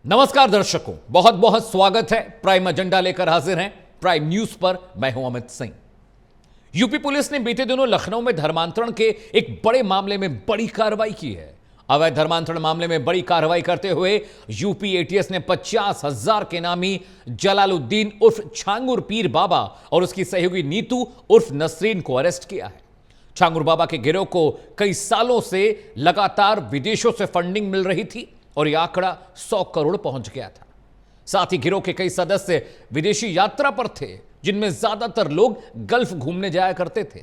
नमस्कार दर्शकों, बहुत बहुत स्वागत है। प्राइम एजेंडा लेकर हाजिर हैं प्राइम न्यूज पर। मैं हूं अमित सिंह। यूपी पुलिस ने बीते दिनों लखनऊ में धर्मांतरण के एक बड़े मामले में बड़ी कार्रवाई की है। अवैध धर्मांतरण मामले में बड़ी कार्रवाई करते हुए यूपी एटीएस ने 50,000 के नामी जलालुद्दीन उर्फ छांगुर पीर बाबा और उसकी सहयोगी नीतू उर्फ नसरीन को अरेस्ट किया है। छांगुर बाबा के गिरोह को कई सालों से लगातार विदेशों से फंडिंग मिल रही थी और यह आंकड़ा 100 करोड़ पहुंच गया था। साथ ही गिरोह के कई सदस्य विदेशी यात्रा पर थे, जिनमें ज्यादातर लोग गल्फ घूमने जाया करते थे।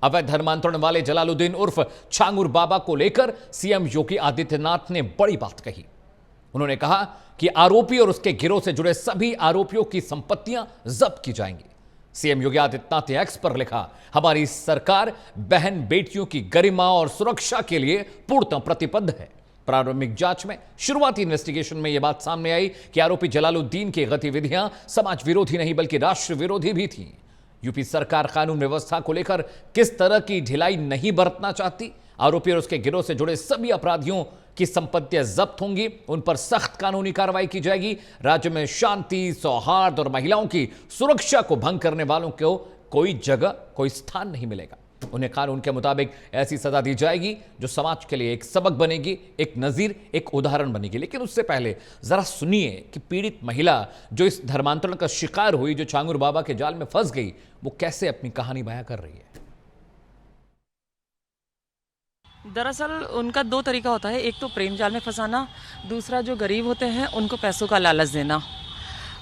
अवैध धर्मांतरण वाले जलालुद्दीन उर्फ छांगुर बाबा को लेकर सीएम योगी आदित्यनाथ ने बड़ी बात कही। उन्होंने कहा कि आरोपी और उसके गिरोह से जुड़े सभी आरोपियों की संपत्तियां जब्त की जाएंगी। सीएम योगी आदित्यनाथ ने एक्स पर लिखा, हमारी सरकार बहन बेटियों की गरिमा और सुरक्षा के लिए पूर्णतः प्रतिबद्ध है। प्रारंभिक जांच में शुरुआती इन्वेस्टिगेशन में यह बात सामने आई कि आरोपी जलालुद्दीन की गतिविधियां समाज विरोधी नहीं बल्कि राष्ट्र विरोधी भी थी। यूपी सरकार कानून व्यवस्था को लेकर किस तरह की ढिलाई नहीं बरतना चाहती। आरोपी और उसके गिरोह से जुड़े सभी अपराधियों की संपत्तियां जब्त होंगी, उन पर सख्त कानूनी कार्रवाई की जाएगी। राज्य में शांति, सौहार्द और महिलाओं की सुरक्षा को भंग करने वालों को कोई जगह, कोई स्थान नहीं मिलेगा। उन्हें कानून के मुताबिक ऐसी सजा दी जाएगी जो समाज के लिए एक सबक बनेगी, एक नजीर, एक उदाहरण बनेगी। लेकिन उससे पहले जरा सुनिए कि पीड़ित महिला जो इस धर्मांतरण का शिकार हुई, जो छांगुर बाबा के जाल में फंस गई, वो कैसे अपनी कहानी बयां कर रही है। दरअसल उनका दो तरीका होता है, एक तो प्रेम जाल में फंसाना, दूसरा जो गरीब होते हैं उनको पैसों का लालच देना।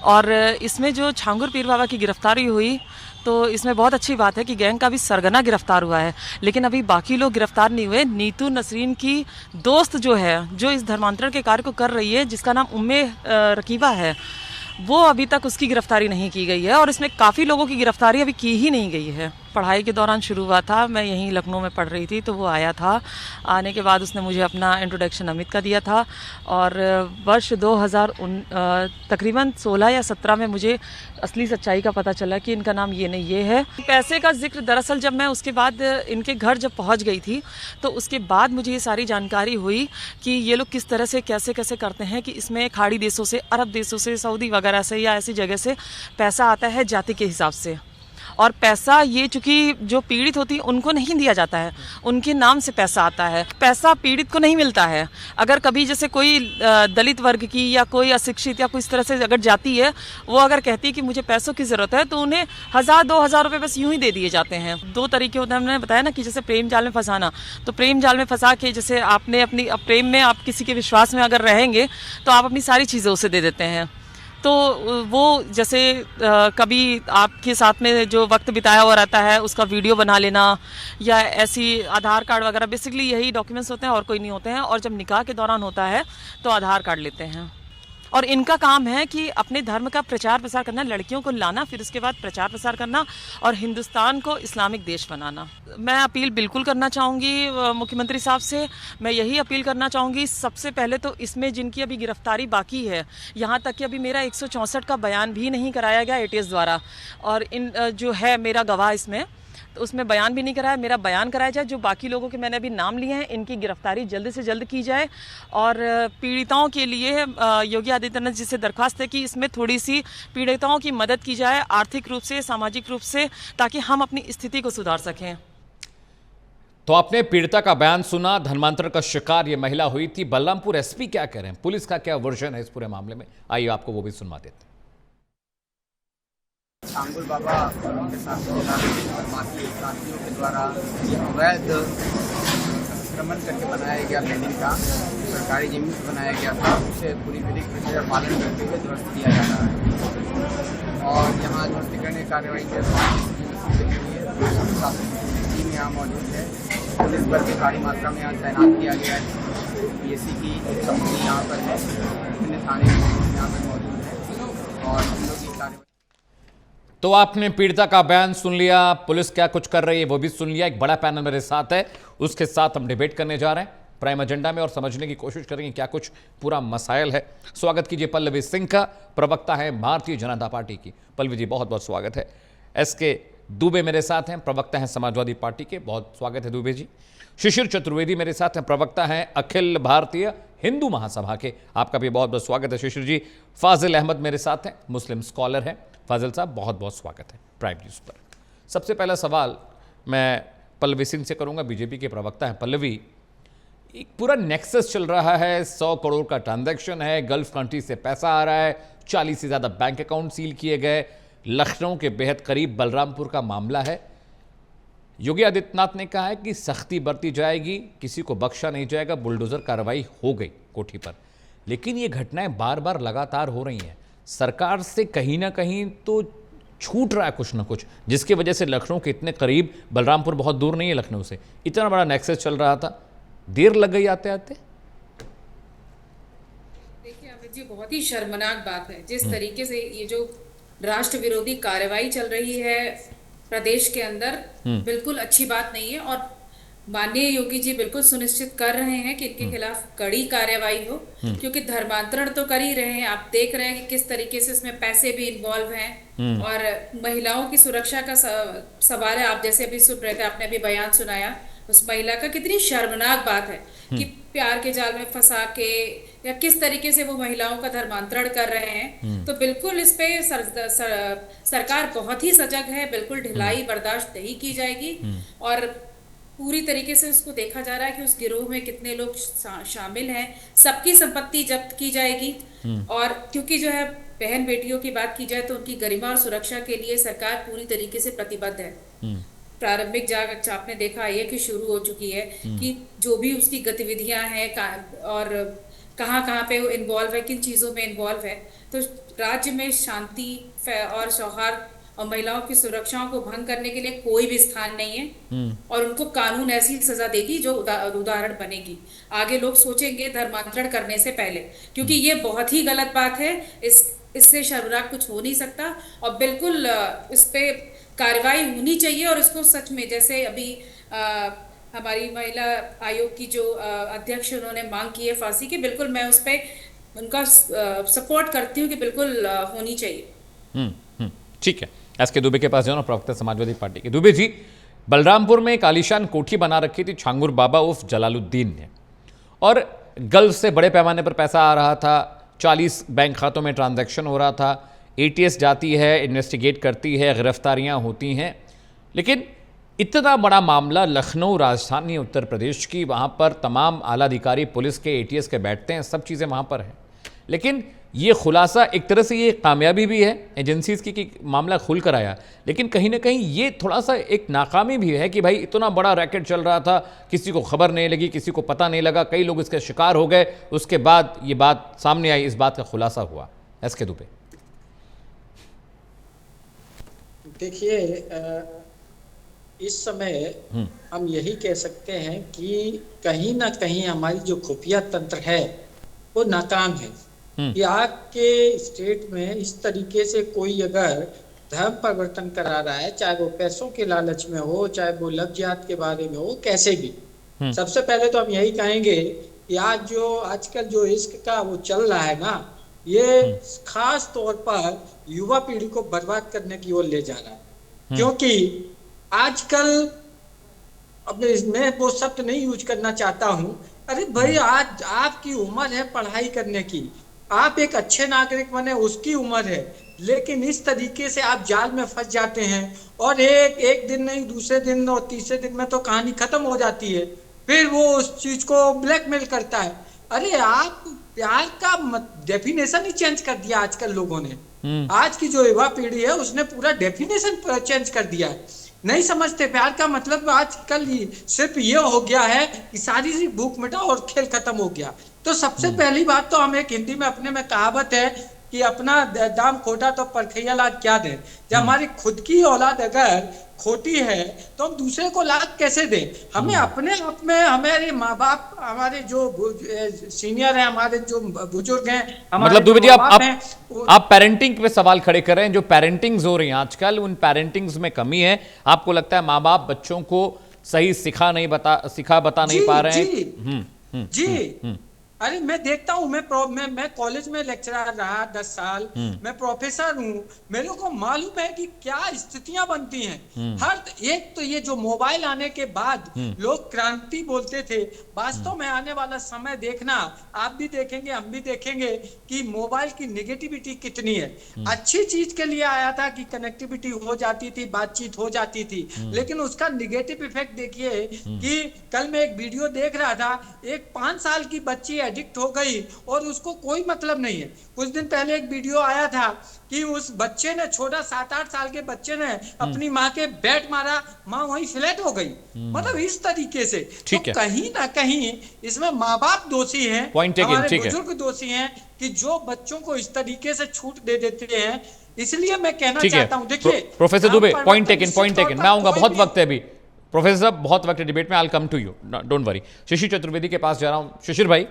और इसमें जो छांगुर पीर बाबा की गिरफ्तारी हुई तो इसमें बहुत अच्छी बात है कि गैंग का भी सरगना गिरफ्तार हुआ है, लेकिन अभी बाकी लोग गिरफ्तार नहीं हुए। नीतू नसरीन की दोस्त जो है, जो इस धर्मांतरण के कार्य को कर रही है, जिसका नाम उम्मे रकीबा है, वो अभी तक उसकी गिरफ्तारी नहीं की गई है और इसमें काफ़ी लोगों की गिरफ्तारी अभी की ही नहीं गई है। पढ़ाई के दौरान शुरू हुआ था, मैं यहीं लखनऊ में पढ़ रही थी तो वो आया था। आने के बाद उसने मुझे अपना इंट्रोडक्शन अमित का दिया था और वर्ष 2000 तकरीबन 16 या 17 में मुझे असली सच्चाई का पता चला कि इनका नाम ये नहीं ये है। पैसे का जिक्र दरअसल जब मैं उसके बाद इनके घर जब पहुंच गई थी तो उसके बाद मुझे ये सारी जानकारी हुई कि ये लोग किस तरह से कैसे कैसे करते हैं कि इसमें खाड़ी देशों से, अरब देशों से, सऊदी वगैरह से या ऐसी जगह से पैसा आता है जाति के हिसाब से। और पैसा ये चूंकि जो पीड़ित होती है उनको नहीं दिया जाता है, उनके नाम से पैसा आता है। पैसा पीड़ित को नहीं मिलता है। अगर कभी जैसे कोई दलित वर्ग की या कोई अशिक्षित या कोई इस तरह से अगर जाती है, वो अगर कहती है कि मुझे पैसों की ज़रूरत है तो उन्हें 1000-2000 रुपये बस यूं ही दे दिए जाते हैं। दो तरीके होते हैं, हमने बताया ना कि जैसे प्रेम जाल में फंसाना, तो प्रेम जाल में फंसा के जैसे आपने अपनी प्रेम में आप किसी के विश्वास में अगर रहेंगे तो आप अपनी सारी चीज़ें उसे दे देते हैं। तो वो जैसे कभी आपके साथ में जो वक्त बिताया हुआ रहता है उसका वीडियो बना लेना या ऐसी आधार कार्ड वगैरह, बेसिकली यही डॉक्यूमेंट्स होते हैं और कोई नहीं होते हैं। और जब निकाह के दौरान होता है तो आधार कार्ड लेते हैं। और इनका काम है कि अपने धर्म का प्रचार प्रसार करना, लड़कियों को लाना, फिर उसके बाद प्रचार प्रसार करना और हिंदुस्तान को इस्लामिक देश बनाना। मैं अपील बिल्कुल करना चाहूँगी मुख्यमंत्री साहब से। मैं यही अपील करना चाहूँगी, सबसे पहले तो इसमें जिनकी अभी गिरफ्तारी बाकी है, यहाँ तक कि अभी मेरा 164 का बयान भी नहीं कराया गया एटीएस द्वारा, और इन जो है मेरा गवाह इसमें, तो उसमें बयान भी नहीं कराया, मेरा बयान कराया जाए। जो बाकी लोगों के मैंने अभी नाम लिए हैं, इनकी गिरफ्तारी जल्द से जल्द की जाए। और पीड़िताओं के लिए योगी आदित्यनाथ जी से दरख्वास्त है कि इसमें थोड़ी सी पीड़िताओं की मदद की जाए, आर्थिक रूप से, सामाजिक रूप से, ताकि हम अपनी स्थिति को सुधार सकें। तो आपने पीड़िता का बयान सुना। धर्मांतरण का शिकार ये महिला हुई थी। बलरामपुर एसपी क्या कह रहे हैं, पुलिस का क्या वर्जन है इस पूरे मामले में, आइए आपको वो भी सुनवा देते हैं। छांगुर बाबा और उनके साथ बाकी साथियों के द्वारा अवैध अतिक्रमण करके बनाया गया बिल्डिंग का, सरकारी जमीन से बनाया गया था, उसे पूरी विधिक प्रक्रिया पालन करते हुए ध्वस्त किया जा रहा है। और यहाँ ध्वस्तीकरण की कार्रवाई के टीम यहाँ मौजूद है। पुलिस बल भी भारी मात्रा में यहाँ तैनात किया गया है। पीएससी की एक कंपनी यहाँ पर है, विभिन्न थाने यहाँ पर मौजूद है और हम लोग की कार्रवाई। तो आपने पीड़िता का बयान सुन लिया, पुलिस क्या कुछ कर रही है वो भी सुन लिया। एक बड़ा पैनल मेरे साथ है, उसके साथ हम डिबेट करने जा रहे हैं प्राइम एजेंडा में और समझने की कोशिश करेंगे क्या कुछ पूरा मसाइल है। स्वागत कीजिए पल्लवी सिंह का, प्रवक्ता है भारतीय जनता पार्टी की। पल्लवी जी बहुत बहुत स्वागत है। एसके दुबे मेरे साथ हैं, प्रवक्ता हैं समाजवादी पार्टी के, बहुत स्वागत है दुबे जी। शिशिर चतुर्वेदी मेरे साथ हैं, प्रवक्ता हैं अखिल भारतीय हिंदू महासभा के। आपका भी बहुत बहुत स्वागत है शिशिर जी। फाजिल अहमद मेरे साथ हैं, मुस्लिम स्कॉलर हैं। फाजिल साहब बहुत बहुत स्वागत है प्राइम न्यूज़ पर। सबसे पहला सवाल मैं पल्लवी सिंह से करूंगा, बीजेपी के प्रवक्ता हैं। पल्लवी, एक पूरा नेक्सस चल रहा है, 100 करोड़ का ट्रांजैक्शन है, गल्फ कंट्री से पैसा आ रहा है, 40 से ज़्यादा बैंक अकाउंट सील किए गए, लखनऊ के बेहद करीब बलरामपुर का मामला है। योगी आदित्यनाथ ने कहा है कि सख्ती बरती जाएगी, किसी को बख्शा नहीं जाएगा, बुलडोजर कार्रवाई हो गई कोठी पर। लेकिन ये घटनाएं बार बार लगातार हो रही हैं, सरकार से कहीं ना कहीं तो छूट रहा है कुछ ना कुछ, जिसकी वजह से लखनऊ के इतने करीब, बलरामपुर बहुत दूर नहीं है लखनऊ से, इतना बड़ा नेक्सस चल रहा था, देर लग गई आते आते। देखिए अमित जी, बहुत ही शर्मनाक बात है जिस तरीके से ये जो राष्ट्र विरोधी कार्रवाई चल रही है प्रदेश के अंदर, बिल्कुल अच्छी बात नहीं है। और माननीय योगी जी बिल्कुल सुनिश्चित कर रहे हैं कि इनके खिलाफ कड़ी कार्रवाई हो, क्योंकि धर्मांतरण तो कर ही रहे हैं। आप देख रहे हैं कि किस तरीके से इसमें पैसे भी इन्वॉल्व हैं और महिलाओं की सुरक्षा का सवाल है। आप जैसे अभी सुन रहे थे, आपने अभी बयान सुनाया उस महिला का, कितनी शर्मनाक बात है कि प्यार के जाल में फंसा के या किस तरीके से वो महिलाओं का धर्मांतरण कर रहे हैं। तो बिल्कुल इस पे सरकार बहुत ही सजग है, बिल्कुल ढिलाई बर्दाश्त नहीं की जाएगी। और पूरी तरीके से उसको देखा जा रहा है कि उस गिरोह में कितने लोग शामिल हैं, सबकी संपत्ति जब्त की जाएगी। और क्योंकि जो है बहन बेटियों की बात की जाए तो उनकी गरिमा और सुरक्षा के लिए सरकार पूरी तरीके से प्रतिबद्ध है। प्रारंभिक जांच आपने देखा है कि शुरू हो चुकी है कि जो भी उसकी गतिविधियां हैं और कहाँ पे वो इन्वॉल्व है, किन चीज़ों में इन्वॉल्व है। तो राज्य में शांति और सौहार्द और महिलाओं की सुरक्षाओं को भंग करने के लिए कोई भी स्थान नहीं है और उनको कानून ऐसी सजा देगी जो उदाहरण बनेगी। आगे लोग सोचेंगे धर्मांतरण करने से पहले, क्योंकि ये बहुत ही गलत बात है। इससे शर्मनाक कुछ हो नहीं सकता और बिल्कुल इस पे कार्रवाई होनी चाहिए। और इसको सच में, जैसे अभी हमारी महिला आयोग की जो अध्यक्ष उन्होंने मांग की है फांसी की, बिल्कुल मैं उस पर उनका सपोर्ट करती हूँ कि बिल्कुल होनी चाहिए। ठीक है, एसके दुबे के पास जाओ ना, प्रवक्ता समाजवादी पार्टी के। दुबे जी, बलरामपुर में एक आलीशान कोठी बना रखी थी छांगुर बाबा उर्फ जलालुद्दीन ने, और गल्फ से बड़े पैमाने पर पैसा आ रहा था, 40 बैंक खातों में ट्रांजैक्शन हो रहा था। एटीएस जाती है, इन्वेस्टिगेट करती है, गिरफ्तारियां होती हैं। लेकिन इतना बड़ा मामला लखनऊ राजधानी उत्तर प्रदेश की, वहाँ पर तमाम आला अधिकारी पुलिस के, एटीएस के बैठते हैं, सब चीज़ें वहाँ पर हैं। लेकिन ये खुलासा एक तरह से ये कामयाबी भी है एजेंसीज की कि मामला खुल कर आया, लेकिन कहीं ना कहीं ये थोड़ा सा एक नाकामी भी है कि भाई इतना बड़ा रैकेट चल रहा था, किसी को खबर नहीं लगी, किसी को पता नहीं लगा, कई लोग इसके शिकार हो गए, उसके बाद ये बात सामने आई, इस बात का खुलासा हुआ। एसके दुबे, देखिए इस समय हम यही कह सकते हैं कि कहीं ना कहीं हमारी जो खुफिया तंत्र है वो नाकाम है। कि आपके स्टेट में इस तरीके से कोई अगर धर्म परिवर्तन करा रहा है, चाहे वो पैसों के लालच में हो, चाहे वो लफ्ज़ियात के बारे में हो, कैसे भी, सबसे पहले तो हम यही कहेंगे कि आजकल जो इश्क का वो चल रहा है ना, ये खास तौर पर युवा पीढ़ी को बर्बाद करने की ओर ले जा रहा है। क्योंकि आजकल, अब मैं वो शब्द नहीं यूज करना चाहता हूँ, अरे भाई आज आपकी उम्र है पढ़ाई करने की, आप एक अच्छे नागरिक बने उसकी उम्र है, लेकिन इस तरीके से आप जाल में फंस जाते हैं और एक दिन नहीं, दूसरे दिन और तीसरे दिन में तो कहानी खत्म हो जाती है। फिर वो उस चीज को ब्लैकमेल करता है। अरे आप प्यार का डेफिनेशन ही चेंज कर दिया आजकल लोगों ने। आज की जो युवा पीढ़ी है उसने पूरा डेफिनेशन चेंज कर दिया है, नहीं समझते प्यार का मतलब। आजकल सिर्फ ये हो गया है कि सारी सी भूख मिटाओ और खेल खत्म हो गया। तो सबसे पहली बात तो हम एक हिंदी में अपने में कहावत है कि अपना दाम खोटा तो परखैया लाद क्या दे। जब हमारी खुद की औलाद अगर खोटी है तो हम दूसरे को लाद कैसे दें? हमें अपने आप में, हमारे माँ बाप, हमारे जो सीनियर हैं, हमारे जो बुजुर्ग हैं, मतलब दुबे जी आप पेरेंटिंग पे सवाल खड़े कर रहे हैं। जो पेरेंटिंग्स हो रही हैं आजकल, उन पेरेंटिंग्स में कमी है। आपको लगता है माँ बाप बच्चों को सही सिखा बता नहीं पा रहे हैं? जी अरे मैं देखता हूँ, मैं कॉलेज में लेक्चरर रहा 10 साल, मैं प्रोफेसर हूँ। मेरे को मालूम है कि क्या स्थितियां बनती हैं। हर एक तो ये जो मोबाइल आने के बाद लोग क्रांति बोलते थे, वास्तव में आने वाला समय देखना, आप भी देखेंगे हम भी देखेंगे कि मोबाइल की नेगेटिविटी कितनी है। अच्छी चीज के लिए आया था कि कनेक्टिविटी हो जाती थी, बातचीत हो जाती थी, लेकिन उसका निगेटिव इफेक्ट देखिए कि कल मैं एक वीडियो देख रहा था, एक 5 साल की बच्ची एडिक्ट हो गई और उसको कोई मतलब नहीं है। कुछ दिन पहले एक वीडियो आया था कि उस बच्चे ने, छोटा 7-8 साल के बच्चे ने अपनी माँ के बैट मारा, माँ वहीं फ्लैट हो गई। मतलब इस तरीके से तो कहीं ना कहीं इसमें माँ बाप दोषी हैं, हमारे बुजुर्ग दोषी हैं कि जो बच्चों को इस तरीके से छूट दे देते हैं। इसलिए मैं कहना चाहता हूँ, देखिए प्रोफेसर दुबे, पॉइंट टेकन, मैं आऊंगा, बहुत वक्त है अभी प्रोफेसर साहब, बहुत वक्त है डिबेट में, I will come to you, don't worry. Shishir Chaturvedi के पास जा रहा हूं। शिशिर भाई,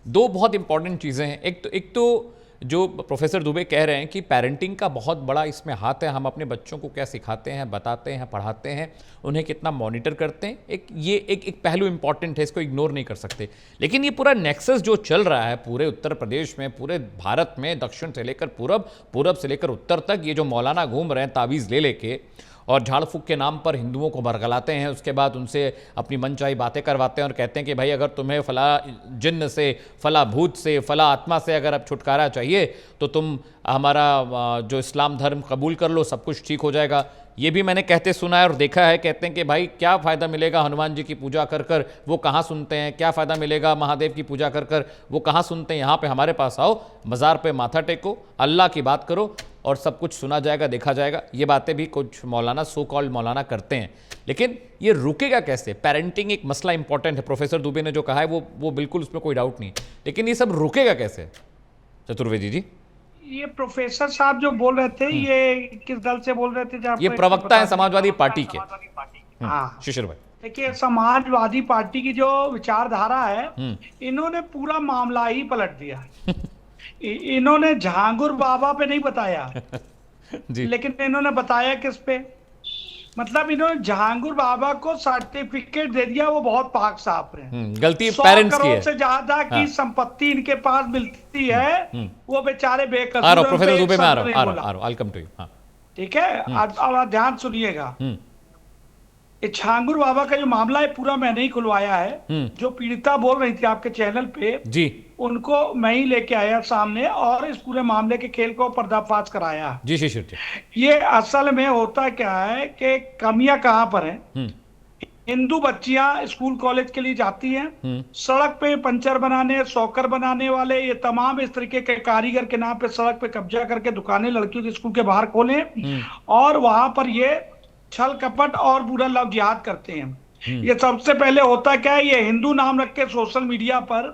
दो बहुत इंपॉर्टेंट चीजें हैं। एक तो जो प्रोफेसर दुबे कह रहे हैं कि पेरेंटिंग का बहुत बड़ा इसमें हाथ है, हम अपने बच्चों को क्या सिखाते हैं, बताते हैं, पढ़ाते हैं, उन्हें कितना मॉनिटर करते हैं, एक पहलू इंपॉर्टेंट है, इसको इग्नोर नहीं कर सकते। लेकिन ये पूरा नेक्सस जो चल रहा है पूरे उत्तर प्रदेश में, पूरे भारत में, दक्षिण से लेकर पूरब, पूरब से लेकर उत्तर तक, ये जो मौलाना घूम रहे हैं तावीज़ ले लेके और झाड़ फूक के नाम पर हिंदुओं को बरगलाते हैं, उसके बाद उनसे अपनी मनचाही बातें करवाते हैं और कहते हैं कि भाई अगर तुम्हें फला जिन्न से, फला भूत से, फला आत्मा से अगर अब छुटकारा चाहिए तो तुम हमारा जो इस्लाम धर्म कबूल कर लो, सब कुछ ठीक हो जाएगा। ये भी मैंने कहते सुना है और देखा है। कहते हैं कि भाई क्या फ़ायदा मिलेगा हनुमान जी की पूजा कर कर, वो कहाँ सुनते हैं, क्या फ़ायदा मिलेगा महादेव की पूजा कर कर, वो कहाँ सुनते हैं। यहाँ पे हमारे पास आओ, मज़ार पे माथा टेको, अल्लाह की बात करो और सब कुछ सुना जाएगा, देखा जाएगा। ये बातें भी कुछ मौलाना, सो कॉल्ड मौलाना करते हैं। लेकिन ये रुकेगा कैसे? पेरेंटिंग एक मसला इंपॉर्टेंट है, प्रोफेसर दुबे ने जो कहा है वो बिल्कुल, उसमें कोई डाउट नहीं, लेकिन ये सब रुकेगा कैसे चतुर्वेदी जी? ये प्रोफेसर साहब जो बोल रहे थे, ये किस दल से बोल रहे थे? ये प्रवक्ता है समाजवादी पार्टी के। हाँ शिशिर भाई, देखिए, समाजवादी पार्टी की जो विचारधारा है, इन्होंने पूरा मामला ही पलट दिया। इन्होंने झांगुर बाबा पे नहीं बताया जी। लेकिन इन्होंने बताया किस पे? मतलब इन्होंने जहांगीर बाबा को सर्टिफिकेट दे दिया, वो बहुत पाक साफ है। गलती पेरेंट्स की है। 100 करोड़ से ज्यादा की संपत्ति इनके पास मिलती है, वो बेचारे बेकसूर। आ रहा हूं प्रोफेसर दुबे, मैं आ रहा हूं, आई कम टू यू। हाँ ठीक है, अब ध्यान सुनिएगा। झांगुर बाबा का जो मामला है पूरा मैंने ही खुलवाया है। जो पीड़िता बोल रही थी आपके चैनल पे जी, उनको मैं ही लेके आया सामने और इस पूरे मामले के खेल को पर्दाफाश कराया जी। शिशिर जी, ये असल में होता क्या है कि कमियां कहां पर हैं। हिंदू बच्चियां स्कूल कॉलेज के लिए जाती हैं, सड़क पे पंचर बनाने, सॉकर बनाने वाले, ये तमाम इस तरीके के कारीगर के नाम पे सड़क पे कब्जा करके दुकानें लड़कियों के स्कूल के बाहर खोलें और वहां पर ये छल कपट और बुरा लव जिहाद करते हैं। ये सबसे पहले होता क्या है, ये हिंदू नाम रख के सोशल मीडिया पर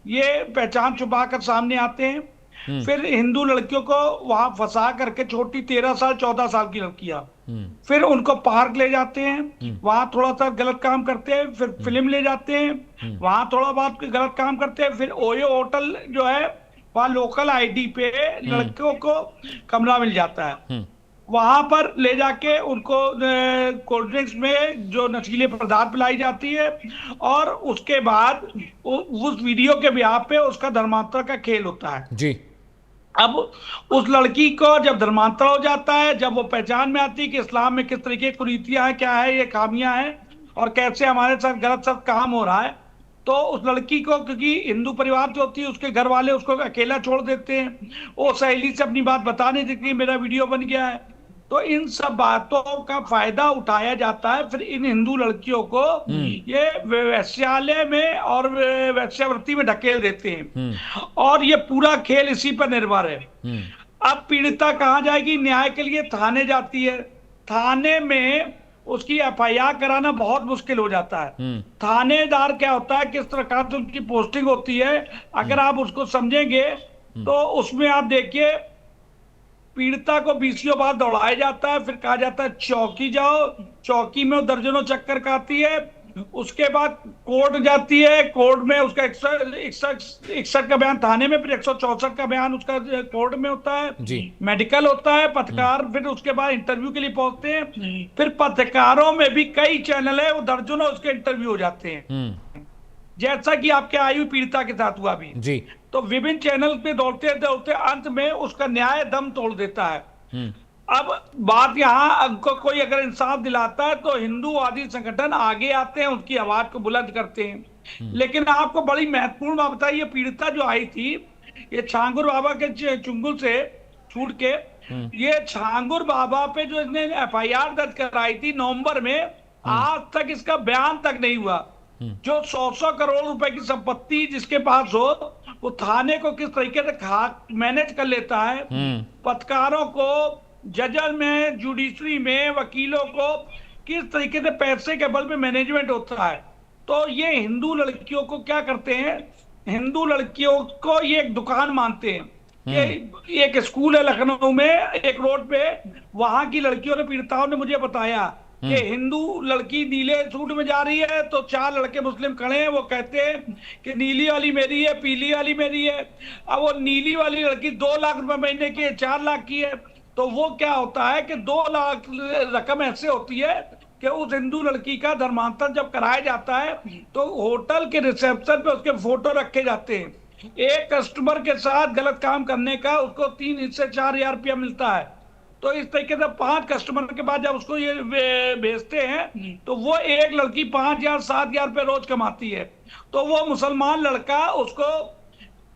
ये पहचान छुपा कर सामने आते हैं। फिर हिंदू लड़कियों को वहां फंसा करके, छोटी 13 साल 14 साल की लड़कियां, फिर उनको पार्क ले जाते हैं, वहां थोड़ा सा गलत काम करते हैं, फिर फिल्म ले जाते हैं, वहां थोड़ा बहुत गलत काम करते हैं, फिर ओयो होटल जो है वहां लोकल आईडी पे लड़कियों को कमरा मिल जाता है, वहां पर ले जाके उनको कोल्ड ड्रिंक्स में जो नशीले पदार्थ पिलाई जाती है और उसके बाद उस वीडियो के ब्याह पे उसका धर्मांतर का खेल होता है जी। अब उस लड़की को जब धर्मांतर हो जाता है, जब वो पहचान में आती है कि इस्लाम में किस तरीके की कुरीतियां हैं, क्या है ये खामियां हैं और कैसे हमारे साथ गलत सत काम हो रहा है, तो उस लड़की को, क्योंकि हिंदू परिवार जो होती है उसके घर वाले उसको अकेला छोड़ देते हैं, वो सहेली से अपनी बात बता नहीं सकती मेरा वीडियो बन गया है। तो इन सब बातों का फायदा उठाया जाता है, फिर इन हिंदू लड़कियों को ये वैश्यालय में और वैश्यावृत्ति में ढकेल देते हैं और ये पूरा खेल इसी पर निर्भर है। अब पीड़िता कहाँ जाएगी? न्याय के लिए थाने जाती है, थाने में उसकी एफआईआर कराना बहुत मुश्किल हो जाता है। थानेदार क्या होता है, किस तरह से उनकी पोस्टिंग होती है, अगर आप उसको समझेंगे तो उसमें आप देखिए पीड़िता को बीसियों बार दौड़ाया जाता है, फिर कहा जाता है चौकी जाओ, चौकी में दर्जनों चक्कर काटती है, उसके बाद कोर्ट जाती है, कोर्ट में उसका 161 का बयान थाने में, फिर 164 का बयान उसका कोर्ट में होता है जी। मेडिकल होता है, पत्रकार फिर उसके बाद इंटरव्यू के लिए पहुंचते हैं, फिर पत्रकारों में भी कई चैनल है, वो दर्जनों उसके इंटरव्यू हो जाते हैं। जैसा कि आपके आयु पीड़िता के साथ हुआ भी। जी। तो विभिन्न चैनल पे दौड़ते दौड़ते अंत में उसका न्याय दम तोड़ देता है। अब बात यहाँ कोई अगर इंसाफ दिलाता है तो हिंदूवादी संगठन आगे आते हैं, उसकी आवाज को बुलंद करते हैं। लेकिन आपको बड़ी महत्वपूर्ण बात बताइए, पीड़िता जो आई थी ये छांगुर बाबा के चुंगल से छूट के, ये छांगुर बाबा पे जो इसने FIR दर्ज कराई थी नवंबर में, आज तक इसका बयान तक नहीं हुआ। जो 100 करोड़ रुपए की संपत्ति जिसके पास हो, वो थाने को किस तरीके से मैनेज कर लेता है, पत्रकारों को, जजल में, जुडिशरी में, वकीलों को किस तरीके से पैसे के बल पे मैनेजमेंट होता है। तो ये हिंदू लड़कियों को क्या करते हैं, हिंदू लड़कियों को ये एक दुकान मानते हैं। ये एक स्कूल है लखनऊ में, एक रोड पे, वहां की लड़कियों ने, पीड़िताओं ने मुझे बताया कि हिंदू लड़की नीले सूट में जा रही है तो 4 लड़के मुस्लिम खड़े हैं, वो कहते हैं कि नीली वाली मेरी है, पीली वाली मेरी है। अब वो नीली वाली लड़की 2 लाख रुपए महीने की है, 4 लाख की है, तो वो क्या होता है कि 2 लाख रकम ऐसे होती है कि उस हिंदू लड़की का धर्मांतरण जब कराया जाता है तो होटल के रिसेप्शन पे उसके फोटो रखे जाते हैं। एक कस्टमर के साथ गलत काम करने का उसको 3 से 4,000 रुपया मिलता है। तो इस तरीके से 5 कस्टमर के बाद जब उसको ये भेजते हैं तो वो एक लड़की 5,000 7,000 रुपये रोज कमाती है। तो वो मुसलमान लड़का उसको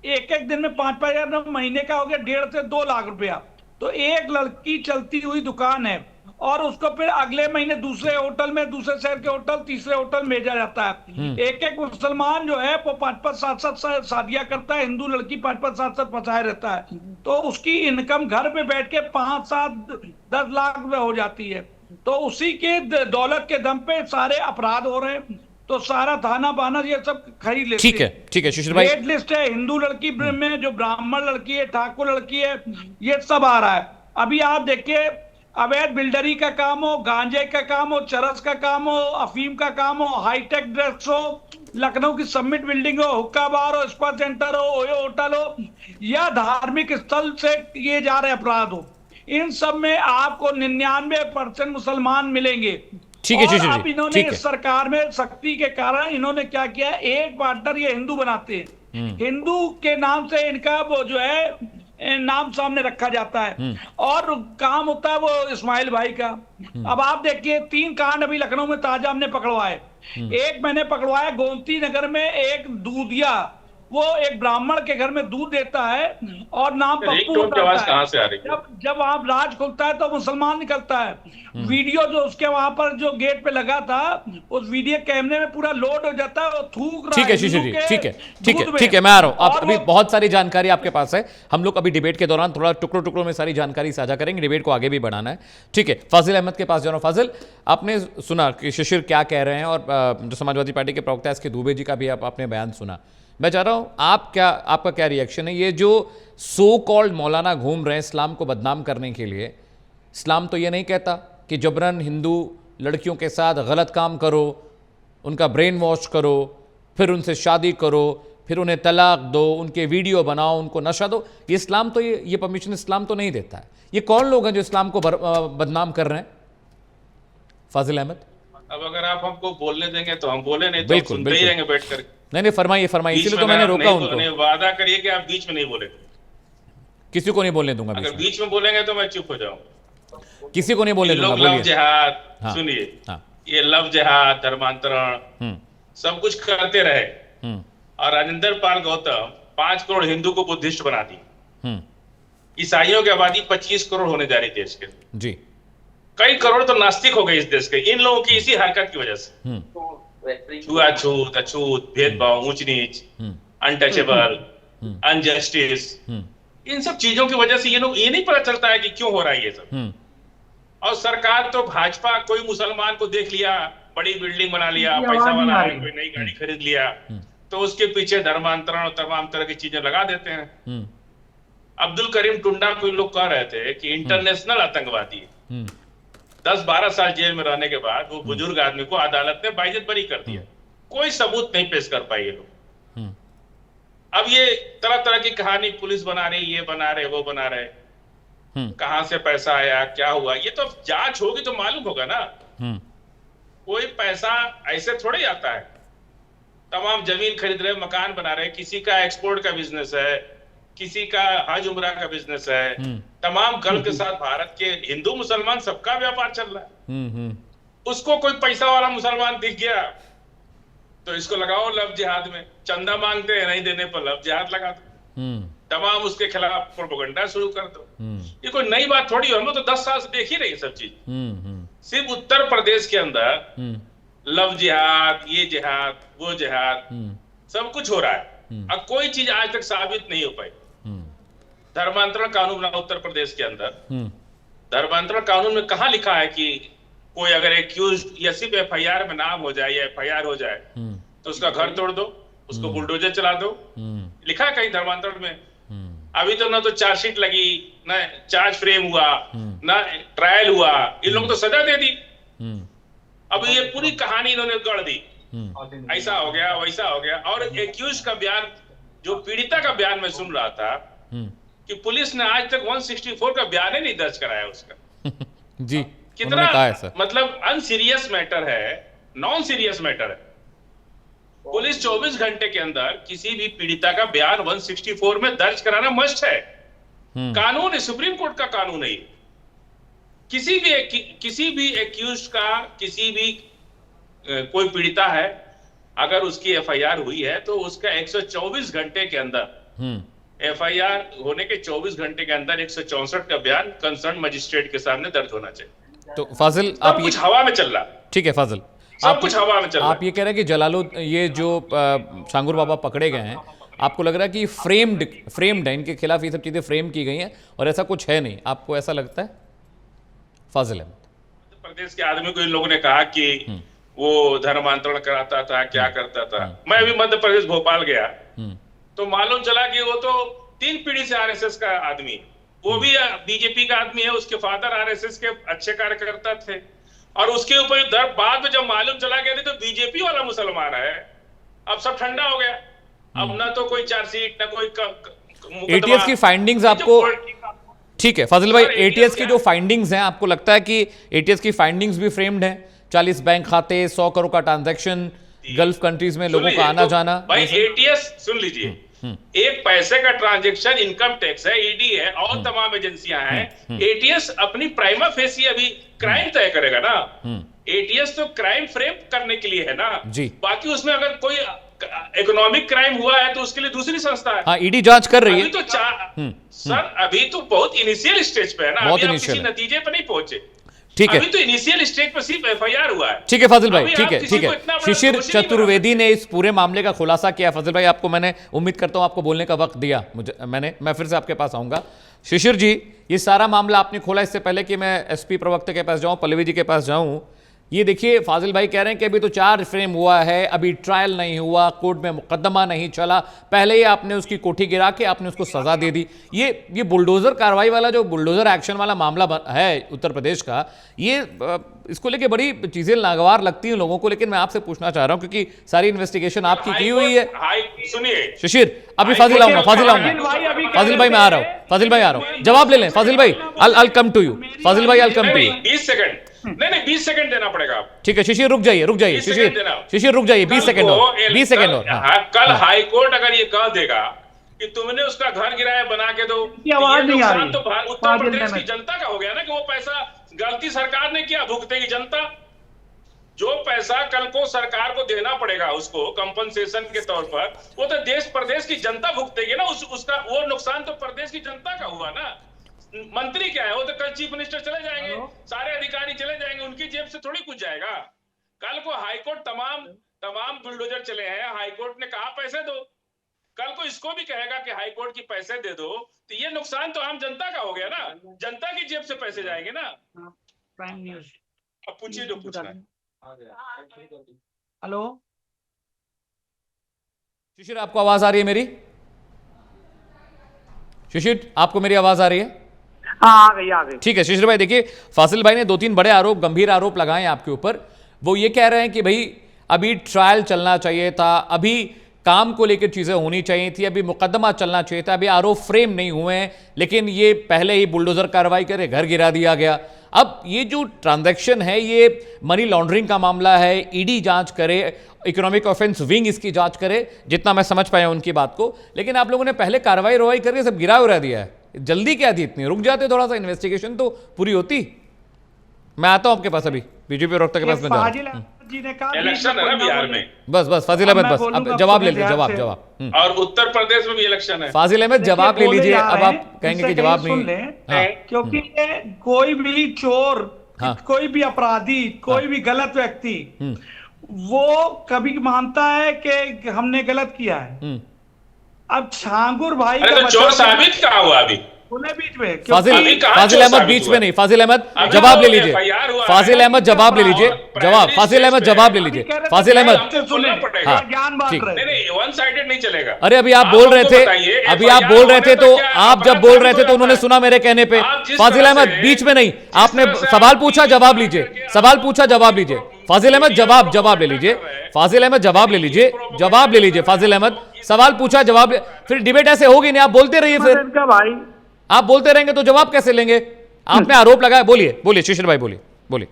एक दिन में 5-5 हजार महीने का हो गया 1.5 से 2 लाख रुपया। तो एक लड़की चलती हुई दुकान है और उसको फिर अगले महीने दूसरे होटल में, दूसरे शहर के होटल, तीसरे होटल में भेजा जाता है। एक मुसलमान जो है वो 5-5 7-7 शादियां करता है, हिंदू लड़की 5-5 7-7 फंसाए रहता है। तो उसकी इनकम घर पे बैठ के 5-7-10 लाख रुपए हो जाती है। तो उसी के दौलत के दम पे सारे अपराध हो रहे हैं। तो सारा थाना बाना ये सब खरीद लेते हैं। ठीक है शिशिर भाई। रेड लिस्ट है हिंदू लड़की में, जो ब्राह्मण लड़की है, ठाकुर लड़की है, ये सब आ रहा है। अभी आप देखिए, अवैध बिल्डरी का काम हो, गांजे का काम हो, चरस का काम हो, अफीम का काम हो, हाईटेक ड्रग्स हो, लखनऊ की समिट बिल्डिंग हो, हुक्का बार हो, स्पा सेंटर हो, ओयो होटल हो, या धार्मिक स्थल से किए जा रहे अपराध हो, इन सब में आपको 99% मुसलमान मिलेंगे। ठीक है शिशिर अब जी, इन्होंने ठीक है। इस सरकार में सख्ती के कारण इन्होंने क्या किया, एक पार्टनर ये हिंदू बनाते हैं, हिंदू के नाम से इनका वो जो है नाम सामने रखा जाता है और काम होता है वो इस्माइल भाई का। अब आप देखिए 3 कांड अभी लखनऊ में ताजा हमने पकड़वाए। एक मैंने पकड़वाया गोमती नगर में, एक दूधिया, वो एक ब्राह्मण के घर में दूध देता है और नाम पप्पू आवाज कहां से आ रही है? जब वहां राज खुलता है तो मुसलमान निकलता है। वीडियो जो उसके वहां पर जो गेट पे लगा था, उस वीडियो कैमरे में पूरा लोड हो जाता है, वो थूक रहा है। ठीक है शिशिर जी, ठीक है मैं आ रहा हूं। अभी बहुत सारी जानकारी आपके पास है, हम लोग अभी डिबेट के दौरान थोड़ा टुकड़ों टुकड़ों में सारी जानकारी साझा करेंगे, डिबेट को आगे भी बढ़ाना है। ठीक है, फाजिल अहमद के पास जा रहा हूं। फाजिल, आपने सुना कि शिशिर क्या कह रहे हैं और जो समाजवादी पार्टी के प्रवक्ता है इसके दुबे जी का भी आपने बयान सुना। मैं चाह रहा हूं आपका क्या रिएक्शन है? ये जो सो कॉल्ड मौलाना घूम रहे हैं इस्लाम को बदनाम करने के लिए, इस्लाम तो ये नहीं कहता कि जबरन हिंदू लड़कियों के साथ गलत काम करो, उनका ब्रेन वॉश करो, फिर उनसे शादी करो, फिर उन्हें तलाक दो, उनके वीडियो बनाओ, उनको नशा दो। ये इस्लाम तो ये परमिशन इस्लाम तो नहीं देता है। ये कौन लोग हैं जो इस्लाम को बदनाम कर रहे हैं? फाजिल अहमद, अब अगर आप हमको बोलने देंगे तो हम बोले, नहीं तो हम सुनते ही रहेंगे बैठ कर। नहीं फरमाइए, इसीलिए तो मैंने रोका उनको। वादा करिए कि आप बीच में नहीं बोलेंगे। किसी को नहीं बोलने दूंगा। अगर बीच में बोलेंगे तो मैं चुप हो जाऊंगा। किसी को नहीं बोलने दूंगा। लव जिहाद, हाँ, सुनिए, हाँ, ये लव जिहाद, धर्मांतरण सब कुछ करते रहे और राजेंद्र पाल गौतम 5 करोड़ हिंदू को बुद्धिस्ट बना दी। ईसाइयों की आबादी 25 करोड़ होने जा रही देश के जी। कई करोड़ तो नास्तिक हो गए इस देश के, इन लोगों की इसी हरकत की वजह से। छुआछूत, अछूत, भेदभाव, ऊंच नीच, अनटचेबल, अनजस्टिस, इन सब चीजों की वजह से ये लोग, ये नहीं पता चलता है कि क्यों हो रहा है ये सब। और सरकार तो भाजपा कोई मुसलमान को देख लिया, बड़ी बिल्डिंग बना लिया, पैसा वाला है, कोई नई गाड़ी खरीद लिया, तो उसके पीछे धर्मांतरण और तमाम तरह की चीजें लगा देते हैं। अब्दुल करीम टुंडा को लोग कह रहे थे कि इंटरनेशनल आतंकवादी है। 10-12 साल जेल में रहने के बाद वो बुजुर्ग आदमी को अदालत ने बाइज्जत बरी कर दिया। कोई सबूत नहीं पेश कर पाए ये लोग। अब ये तरह तरह की कहानी पुलिस बना रही, ये बना रहे, वो बना रहे, कहां से पैसा आया, क्या हुआ, ये तो जांच होगी तो मालूम होगा ना। कोई पैसा ऐसे थोड़े आता है। तमाम जमीन खरीद रहे, मकान बना रहे, किसी का एक्सपोर्ट का बिजनेस है, किसी का हज उम्रा का बिजनेस है, तमाम गल्फ के साथ भारत के हिंदू मुसलमान सबका व्यापार चल रहा है। उसको कोई पैसा वाला मुसलमान दिख गया तो इसको लगाओ लव जिहाद में, चंदा मांगते हैं, नहीं देने पर लव जिहाद लगा दो, तमाम उसके खिलाफ प्रोपेगेंडा शुरू कर दो। ये कोई नई बात थोड़ी है, हम लोग तो 10 साल से देख ही रही है सब चीज। सिर्फ उत्तर प्रदेश के अंदर लव जिहाद, ये जिहाद, वो जिहाद, सब कुछ हो रहा है। अब कोई चीज आज तक साबित नहीं हो पाई। धर्मांतरण कानून बना उत्तर प्रदेश के अंदर, धर्मांतरण कानून में कहां लिखा है कि कोई अगर एक्यूज या सिर्फ एफआईआर में नाम हो जाए या एफआईआर हो जाए तो उसका घर तोड़ दो, उसको बुलडोजर चला दो, लिखा है कहीं धर्मांतरण में? अभी तो ना तो चार्जशीट लगी, ना चार्ज फ्रेम हुआ, ना ट्रायल हुआ, इन लोगों को तो सजा दे दी। अब ये पूरी कहानी इन्होंने गढ़ दी, ऐसा हो गया, वैसा हो गया। और एक्यूज का बयान, जो पीड़िता का बयान मैं सुन रहा था कि पुलिस ने आज तक 164 का बयान ही नहीं दर्ज कराया उसका। जी, कितना कहा है सर? मतलब अनसीरियस मैटर है, नॉन सीरियस मैटर है। पुलिस 24 घंटे के अंदर किसी भी पीड़िता का बयान 164 में दर्ज कराना मस्ट है। कानून है, सुप्रीम कोर्ट का कानून है। किसी भी एक्यूज का, किसी भी कोई पीड़िता है, अगर उसकी एफआईआर हुई है तो उसका 124 घंटे के अंदर, एफआईआर होने के 24 घंटे के अंदर 164 का बयान कंसर्न मजिस्ट्रेट के सामने दर्ज होना चाहिए। तो फाजिल, आप कुछ हवा में चल रहा, ठीक है फाजिल, सब कुछ हवा में चल रहा। आप ये कह रहे हैं कि जलालुद्दीन, ये जो छांगुर बाबा पकड़े गए हैं, आपको लग रहा है कि फ्रेम्ड है, इनके खिलाफ ये सब चीजें फ्रेम की गई हैं और ऐसा कुछ है नहीं, आपको ऐसा लगता है? फाजिल अहमद, मध्य प्रदेश के आदमी को इन लोगों ने कहा कि वो धर्मांतरण कराता था, क्या करता था। मैं अभी मध्य प्रदेश भोपाल गया तो मालूम चला कि वो तो 3 पीढ़ी से आरएसएस का आदमी, वो भी बीजेपी का आदमी है, उसके फादर आरएसएस के अच्छे कार्यकर्ता थे। और उसके ऊपर बाद में जब मालूम चला गया तो बीजेपी वाला मुसलमान है। अब सब ठंडा हो गया, अब ना तो कोई चार्जशीट, ना कोई एटीएस की फाइंडिंग्स आपको, ठीक है फाजिल भाई, एटीएस की जो फाइंडिंग्स हैं, आपको लगता है कि एटीएस की फाइंडिंग्स भी फ्रेम्ड हैं? 40 बैंक खाते, 100 करोड़ का ट्रांजैक्शन, गल्फ कंट्रीज में लोगों का आना जाना। भाई एटीएस सुन लीजिए, एक पैसे का ट्रांजैक्शन इनकम टैक्स है, ईडी है और तमाम एजेंसियां हैं। एटीएस अपनी प्राइमा फेसी अभी क्राइम तय करेगा ना। एटीएस तो क्राइम फ्रेम करने के लिए है ना जी। बाकी उसमें अगर कोई इकोनॉमिक क्राइम हुआ है तो उसके लिए दूसरी संस्था है। हाँ, ईडी जांच कर रही है। अभी तो सर अभी तो बहुत इनिशियल स्टेज पे है ना, अभी किसी नतीजे पे नहीं पहुंचे। ठीक है, अभी तो इनिशियल स्टेज पर सिर्फ एफआईआर हुआ है। ठीक है फाजिल भाई, ठीक है, ठीक है। शिशिर चतुर्वेदी ने इस पूरे मामले का खुलासा किया। फाजिल भाई, आपको मैंने उम्मीद करता हूं आपको बोलने का वक्त दिया मुझे, मैं फिर से आपके पास आऊंगा। शिशिर जी, ये सारा मामला आपने खोला, इससे पहले कि मैं एसपी प्रवक्ता के पास जाऊं, पल्लवी जी के पास जाऊं, ये देखिए फाजिल भाई कह रहे हैं कि अभी तो चार्ज फ्रेम हुआ है, अभी ट्रायल नहीं हुआ, कोर्ट में मुकदमा नहीं चला, पहले ही आपने उसकी कोठी गिरा के आपने उसको सजा दे दी। ये बुलडोजर कार्रवाई वाला, जो बुलडोजर एक्शन वाला मामला है उत्तर प्रदेश का, ये इसको लेके बड़ी चीजें नागवार लगती हैं लोगों को। लेकिन मैं आपसे पूछना चाह रहा हूं, क्योंकि सारी इन्वेस्टिगेशन आपकी की हुई है। सुनिए शिशिर, अभी फाजिल आऊंगा, फाजिल भाई मैं आ रहा हूं, फाजिल भाई आ रहा हूं, जवाब ले लें फाजिल भाई। I'll come to you, फाजिल भाई, I'll come to you। 20 second नहीं 20 सेकंड देना पड़ेगा। ठीक है शिशिर, रुक जाइए शिशिर रुक जाइए 20 सेकंड और 20 सेकंड और। कल हाई कोर्ट अगर ये कह देगा कि तुमने उसका घर गिराया बना के दो, आवाज नहीं आ रही, तो उत्तर प्रदेश की जनता का हो गया ना कि वो पैसा गलती सरकार ने किया, भुगतेगी जनता। जो पैसा कल को सरकार को देना पड़ेगा उसको कंपनसेशन के तौर पर, वो तो देश प्रदेश की जनता भुगतेगी ना। उसका वो नुकसान तो प्रदेश की जनता का हुआ ना। मंत्री क्या है, वो तो कल चीफ मिनिस्टर चले जाएंगे, सारे अधिकारी चले जाएंगे, उनकी जेब से थोड़ी कुछ जाएगा। कल को हाईकोर्ट तमाम बुलडोजर चले हैं, हाईकोर्ट ने कहा पैसे दो, कल को इसको भी कहेगा कि हाईकोर्ट की पैसे दे दो, तो ये नुकसान तो आम जनता का हो गया ना, जनता की जेब से पैसे जाएंगे ना। प्राइम न्यूज, अब पूछिए जो पूछना है। हेलो शिशिर, आपको आवाज आ रही है मेरी? शिशिर, आपको मेरी आवाज आ रही है? आ गई। ठीक है शिशिर भाई, देखिए फासिल भाई ने 2-3 बड़े आरोप, गंभीर आरोप लगाए आपके ऊपर। वो ये कह रहे हैं कि भाई अभी ट्रायल चलना चाहिए था, अभी काम को लेकर चीजें होनी चाहिए थी, अभी मुकदमा चलना चाहिए था, अभी आरोप फ्रेम नहीं हुए हैं, लेकिन ये पहले ही बुलडोजर कार्रवाई करे घर गिरा दिया गया। अब ये जो ट्रांजैक्शन है, ये मनी लॉन्ड्रिंग का मामला है, ईडी जांच करे, इकोनॉमिक ऑफेंस विंग इसकी जांच करे, जितना मैं समझ पाया उनकी बात को। लेकिन आप लोगों ने पहले कार्रवाई रवाई करके सब गिरा उड़ा दिया है। जल्दी क्या थी इतनी? रुक जाते थोड़ा सा, इन्वेस्टिगेशन तो पूरी होती। मैं आता हूं आपके पास, अभी बीजेपी प्रवक्ता के पास में जा रहा हूं। जी ने कहा इलेक्शन है ना बिहार में। बस फाजिल अहमद, बस अब जवाब ले लीजिए, जवाब। और उत्तर प्रदेश में भी इलेक्शन है। फाजिल अहमद जवाब ले लीजिए। अब आप कहेंगे कि जवाब नहीं। हाँ। क्योंकि कोई भी चोर, हाँ। कोई भी अपराधी, कोई भी गलत व्यक्ति, वो कभी मानता है कि हमने गलत किया है। अब छांगुर भाई का चोर साबित कहा हुआ अभी बीच में? फाजिल अहमद बीच में नहीं। फाजिल अहमद जवाब ले लीजिए। फाजिल अहमद जवाब ले लीजिए। फाजिल अहमद जवाब ले लीजिए। फाजिल अहमद ज्ञान बांट रहे, नहीं वन साइडेड नहीं चलेगा। अरे अभी आप बोल रहे थे, तो आप जब बोल रहे थे तो उन्होंने सुना मेरे कहने पे। फाजिल अहमद बीच में नहीं, आपने सवाल पूछा जवाब लीजिए, सवाल पूछा जवाब लीजिए। फाजिल अहमद जवाब ले लीजिए। फाजिल अहमद जवाब ले लीजिए, जवाब ले लीजिए। फाजिल अहमद सवाल पूछा, जवाब। फिर डिबेट ऐसे होगी नहीं, आप बोलते रहिए। फिर भाई आप बोलते रहेंगे तो जवाब कैसे लेंगे? आपने आरोप लगाया। बोलिए शिशिर भाई, बोलिए।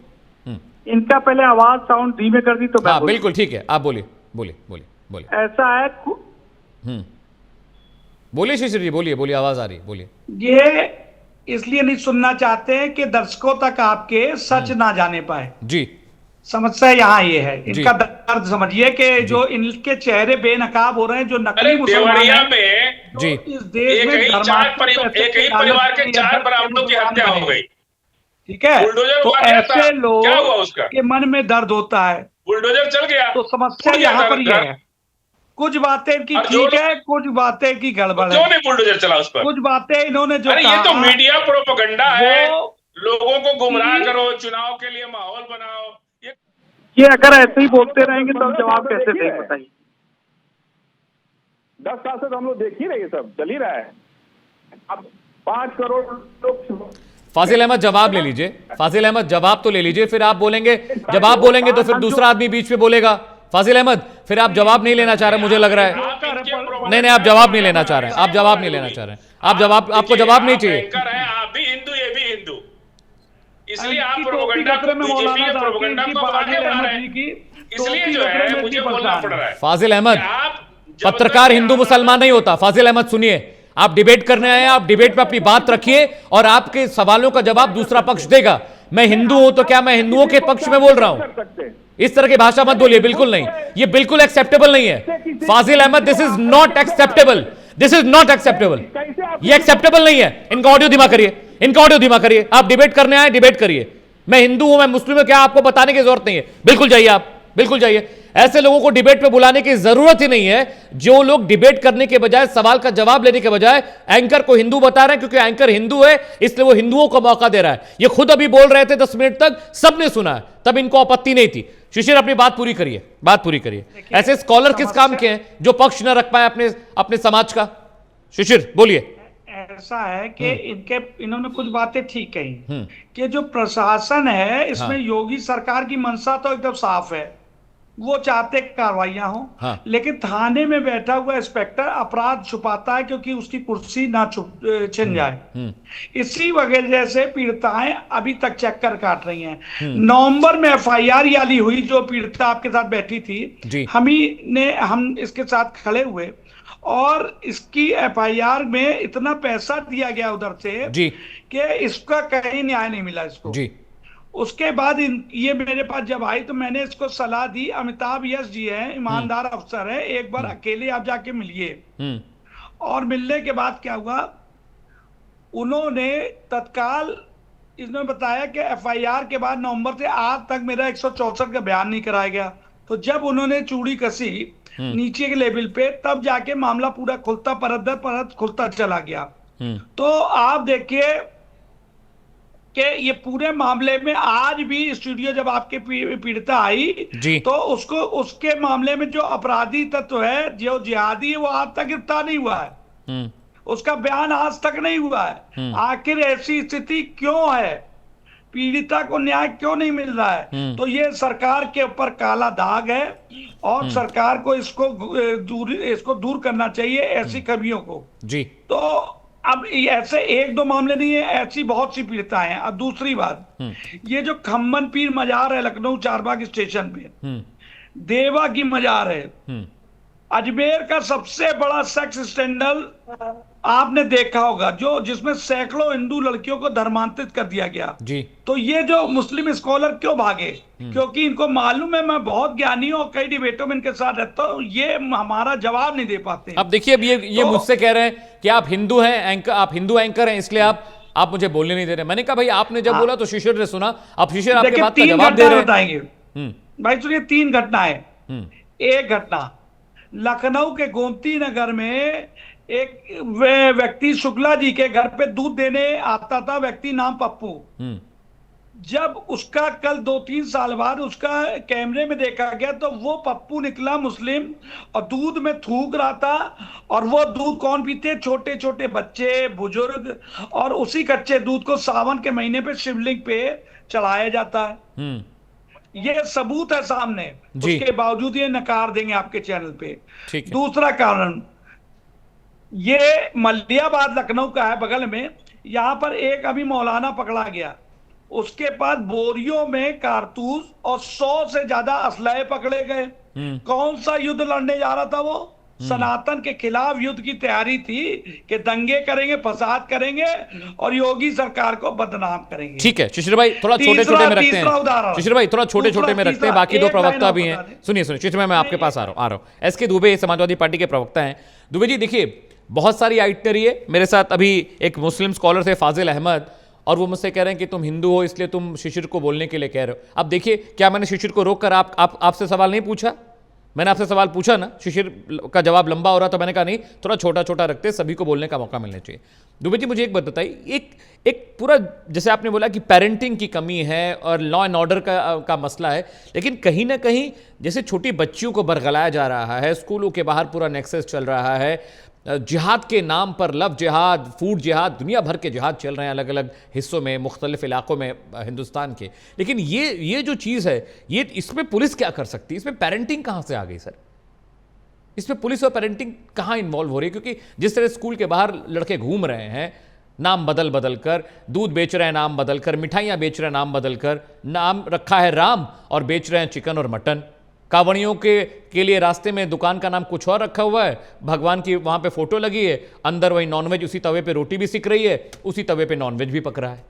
इनका पहले आवाज साउंड धीमे कर दी तो हाँ बिल्कुल ठीक है, आप बोलिए। ऐसा है, बोलिए शिशिर जी, बोलिए, आवाज आ रही है, बोलिए। ये इसलिए नहीं सुनना चाहते हैं कि दर्शकों तक आपके सच ना जाने पाए। जी, समस्या यहाँ ये है, इनका दर्द समझिए कि जो इनके चेहरे बेनकाब हो रहे हैं, जो नकली मुसलमान हैं, जी, इस देश में एक ही परिवार के 4 ब्राह्मणों की हत्या हो गई। ठीक है, तो ऐसे लोग क्या हुआ उसका? के मन में दर्द होता है। बुलडोजर चल गया। तो समस्या यहाँ पर यह है, कुछ बातें की ठीक है, कुछ बातें की गड़बड़ है। क्यों नहीं बुलडोजर चला उस पर? कुछ बातें इन्होंने जो ये तो मीडिया प्रोपेगेंडा है, लोगों को गुमराह करो, चुनाव के लिए माहौल बनाओ। ये अगर ऐसे ही बोलते रहेंगे तो हम जवाब कैसे दें, बताइए? 10 साल से तो हम लोग देख ही रहे, सब चल ही रहा है। अब 5 करोड़ लोग। फाजिल अहमद जवाब ले लीजिए। फाजिल अहमद जवाब तो ले लीजिए, फिर आप बोलेंगे। जब आप बोलेंगे तो फिर दूसरा आदमी बीच में बोलेगा। फाजिल अहमद, फिर आप जवाब नहीं लेना चाह रहे, मुझे लग रहा है। नहीं, आप जवाब नहीं लेना चाह रहे हैं। आप जवाब नहीं लेना चाह रहे हैं। आपको जवाब नहीं चाहिए। आप भी हिंदू, ये भी हिंदू, इसलिए आप प्रोपेगेंडा को, बीजेपी के प्रोपेगेंडा को आगे बढ़ा रहे हैं। इसलिए जो है मुझे बोलना पड़ रहा है। फाजिल अहमद, पत्रकार हिंदू मुसलमान नहीं होता। फाजिल अहमद सुनिए, आप डिबेट करने आए हैं, आप डिबेट में अपनी बात रखिए और आपके सवालों का जवाब दूसरा पक्ष देगा। मैं हिंदू हूं तो क्या मैं हिंदुओं के पक्ष में बोल रहा हूं? इस तरह की भाषा मत बोलिए, बिल्कुल नहीं। ये बिल्कुल एक्सेप्टेबल नहीं है। Fazil Ahmad, this is not acceptable. This is not acceptable. ये एक्सेप्टेबल नहीं है। इनका ऑडियो धीमा करिए, आप डिबेट करने आए, डिबेट करिए। मैं हिंदू हूं, मैं मुस्लिम हूं, क्या आपको बताने की जरूरत नहीं है। बिल्कुल जाइए, आप बिल्कुल जाइए। ऐसे लोगों को डिबेट पे बुलाने की जरूरत ही नहीं है, जो लोग डिबेट करने के बजाय, सवाल का जवाब लेने के बजाय एंकर को हिंदू बता रहे हैं, क्योंकि एंकर हिंदू है इसलिए वो हिंदुओं को मौका दे रहा है। ये खुद अभी बोल रहे थे 10 मिनट तक, सबने सुना है, तब इनको आपत्ति नहीं थी। शिशिर, अपनी बात पूरी करिए। ऐसे स्कॉलर किस काम के हैं जो पक्ष न रख पाए अपने समाज का? शिशिर बोलिए। ऐसा है कि इन्होंने कुछ बातें ठीक कही कि जो प्रशासन है इसमें योगी सरकार की मंशा तो एकदम साफ है, वो चाहते कार्रवाइयां हो। हाँ। लेकिन थाने में बैठा हुआ इंस्पेक्टर अपराध छुपाता है क्योंकि उसकी कुर्सी ना छिन जाए। इसी वजह से पीड़िताएं अभी तक चक्कर काट रही हैं। नवंबर में FIR याली हुई, जो पीड़िता आपके साथ बैठी थी, हम इसके साथ खड़े हुए और इसकी FIR में इतना पैसा दिया गया उधर से कि इसका कहीं न्याय नहीं मिला इसको। उसके बाद ये मेरे पास जब आई तो मैंने इसको सलाह दी, अमिताभ यश जी हैं, ईमानदार अफसर है, एक बार अकेले आप जाके मिलिए। और मिलने के बाद क्या हुआ, उन्होंने तत्काल इन्होंने बताया कि FIR के बाद नवंबर से आज तक मेरा 164 का बयान नहीं कराया गया। तो जब उन्होंने चूड़ी कसी नीचे के लेवल पे, तब जाके मामला पूरा खुलता, परत दर परत खुलता चला गया। तो आप देखिए कि ये पूरे मामले में आज भी स्टूडियो जब आपके पीड़िता आई तो उसके मामले में जो अपराधी तत्व है, जो जिहादी है, वो आज तक गिरफ्तार नहीं हुआ है। उसका बयान आज तक नहीं हुआ है। आखिर ऐसी स्थिति क्यों है? पीड़िता को न्याय क्यों नहीं मिल रहा है? तो ये सरकार के ऊपर काला दाग है और सरकार को इसको दूर करना चाहिए, ऐसी कमियों को। जी। तो अब ऐसे एक दो मामले नहीं है, ऐसी बहुत सी पीड़िताएं हैं। अब दूसरी बात, ये जो खम्मन पीर मजार है लखनऊ चारबाग स्टेशन पे, देवा की मजार है, अजमेर का सबसे बड़ा सेक्स स्कैंडल आपने देखा होगा, जो जिसमें सैकड़ों हिंदू लड़कियों को धर्मांतरित कर दिया गया जी। तो ये जो मुस्लिम स्कॉलर क्यों भागे? क्योंकि इनको मालूम है मैं बहुत ज्ञानी हूं और कई डिबेटों में इनके साथ रहता हूं, ये हमारा जवाब नहीं दे पाते। अब देखिए, अब ये मुझसे कह रहे हैं कि आप हिंदू हैं, एंकर, आप हिंदू एंकर हैं, इसलिए आप मुझे बोलने नहीं दे रहे। मैंने कहा भाई आपने जब बोला तो शिशिर ने सुना, अब शिशिर आपके बात का जवाब दे रहे हैं। बताएंगे भाई, सुनिए, 3 घटनाएं। एक घटना लखनऊ के गोमती नगर में एक व्यक्ति शुक्ला जी के घर पे दूध देने आता था, व्यक्ति नाम पप्पू। जब उसका कल 2-3 साल बाद उसका कैमरे में देखा गया तो वो पप्पू निकला मुस्लिम और दूध में थूक रहा था। और वो दूध कौन पीते? छोटे छोटे बच्चे, बुजुर्ग। और उसी कच्चे दूध को सावन के महीने पे शिवलिंग पे चढ़ाया जाता है। ये सबूत है सामने, उसके बावजूद ये नकार देंगे आपके चैनल पे। दूसरा कारण, ये मलियाबाद लखनऊ का है बगल में, यहां पर एक अभी मौलाना पकड़ा गया, उसके पास बोरियों में कारतूस और 100 से ज्यादा असलहे पकड़े गए। कौन सा युद्ध लड़ने जा रहा था वो? सनातन के खिलाफ युद्ध की तैयारी थी कि दंगे करेंगे, फसाद करेंगे और योगी सरकार को बदनाम करेंगे। ठीक है शिशिर भाई, थोड़ा छोटे छोटे में रखते हैं। शिशिर भाई थोड़ा छोटे छोटे में रखते हैं, बाकी 2 प्रवक्ता भी हैं। सुनिए शिशिर भाई, मैं आपके पास आ रहा हूं। एसके दुबे समाजवादी पार्टी के प्रवक्ता हैं। दुबे जी देखिए, बहुत सारी आइटनरी है। मेरे साथ अभी एक मुस्लिम स्कॉलर थे फाजिल अहमद, और वो मुझसे कह रहे हैं कि तुम हिंदू हो इसलिए तुम शिशिर को बोलने के लिए कह रहे हो। अब देखिए, क्या मैंने शिशिर को रोक कर आपसे सवाल नहीं पूछा? मैंने आपसे सवाल पूछा ना, शिशिर का जवाब लंबा हो रहा तो मैंने कहा नहीं, थोड़ा छोटा छोटा रखते, सभी को बोलने का मौका मिलना चाहिए। दुबे जी मुझे एक बात बताइए, एक पूरा जैसे आपने बोला कि पेरेंटिंग की कमी है और लॉ एंड ऑर्डर का मसला है, लेकिन कहीं ना कहीं जैसे छोटी बच्चियों को बरगलाया जा रहा है, स्कूलों के बाहर पूरा नेक्सस चल रहा है, जिहाद के नाम पर लव जिहाद, फूड जिहाद, दुनिया भर के जिहाद चल रहे हैं अलग अलग हिस्सों में, मुख्तलिफ इलाकों में हिंदुस्तान के। लेकिन ये जो चीज़ है, ये इसमें पुलिस क्या कर सकती है? इसमें पेरेंटिंग कहाँ से आ गई सर? इसमें पुलिस और पेरेंटिंग कहाँ इन्वॉल्व हो रही है? क्योंकि जिस तरह स्कूल के बाहर लड़के घूम रहे हैं, नाम बदल बदल कर, दूध बेच रहे हैं नाम बदल कर, मिठाइयाँ बेच रहे हैं नाम बदल कर, नाम रखा है राम और बेच रहे हैं चिकन और मटन। कांवड़ियों के लिए रास्ते में दुकान का नाम कुछ और रखा हुआ है, भगवान की वहां पे फोटो लगी है, अंदर वही नॉनवेज, उसी तवे पे रोटी भी सिक रही है, उसी तवे पे नॉनवेज भी पक रहा है।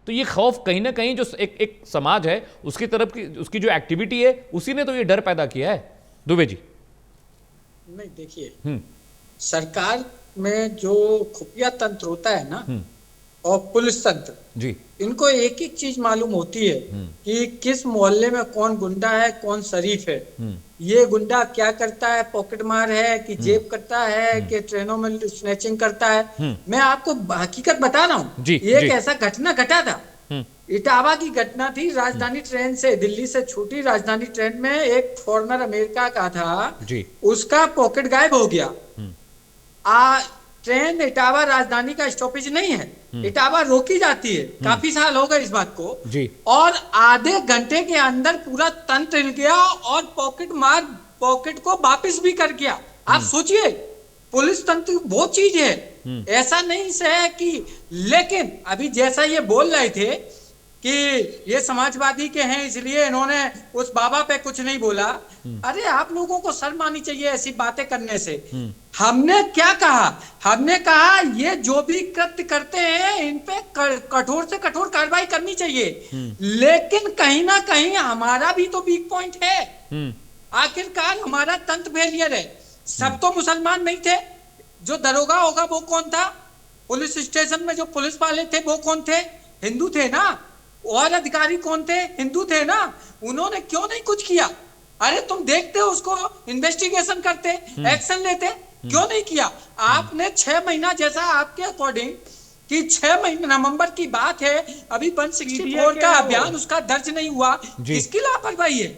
तो ये खौफ कहीं ना कहीं जो एक समाज है उसकी तरफ की, उसकी जो एक्टिविटी है, उसी ने तो ये डर पैदा किया है। दुबे जी नहीं, देखिए, सरकार में जो खुफिया तंत्र होता है ना, और पुलिस तंत्र जी, इनको एक एक चीज मालूम होती है कि किस मोहल्ले में कौन गुंडा है, कौन शरीफ है। ये गुंडा क्या करता है, पॉकेट मार है कि जेब करता है कि ट्रेनों में स्नैचिंग करता है। मैं आपको हकीकत बता रहा हूँ, एक ऐसा घटना घटा था, इटावा की घटना थी। राजधानी ट्रेन से, दिल्ली से छूटी राजधानी ट्रेन में एक फॉरेनर अमेरिका का था, उसका पॉकेट गायब हो गया। ट्रेन इटावा राजधानी का स्टॉपेज नहीं है, इटावा रोकी जाती है, काफी साल हो गए इस बात को जी। और आधे घंटे के अंदर पूरा तंत्र हिल गया और पॉकेट को वापस भी कर गया। आप सोचिए, पुलिस तंत्र वो चीज है, ऐसा नहीं है कि। लेकिन अभी जैसा ये बोल रहे थे कि ये समाजवादी के हैं इसलिए इन्होंने उस बाबा पे कुछ नहीं बोला, अरे आप लोगों को शर्म आनी चाहिए ऐसी बातें करने से। हमने क्या कहा? हमने कहा ये जो भी कृत्य करते हैं इन पे कठोर से कठोर कार्रवाई करनी चाहिए, लेकिन कहीं ना कहीं हमारा भी तो वीक पॉइंट है। आखिरकार हमारा तंत्र फेलियर है। सब तो मुसलमान नहीं थे। जो दरोगा होगा वो कौन था? पुलिस स्टेशन में जो पुलिस वाले थे वो कौन थे? हिंदू थे ना। और अधिकारी कौन थे? हिंदू थे ना। उन्होंने क्यों नहीं कुछ किया? अरे तुम देखते हो उसको, इन्वेस्टिगेशन करते, एक्शन लेते, क्यों नहीं किया? आपने 6 महीना, जैसा आपके अकॉर्डिंग कि 6 महीने, नवंबर की बात है, अभी 164 का अभियान उसका दर्ज नहीं हुआ, किसकी लापरवाही है?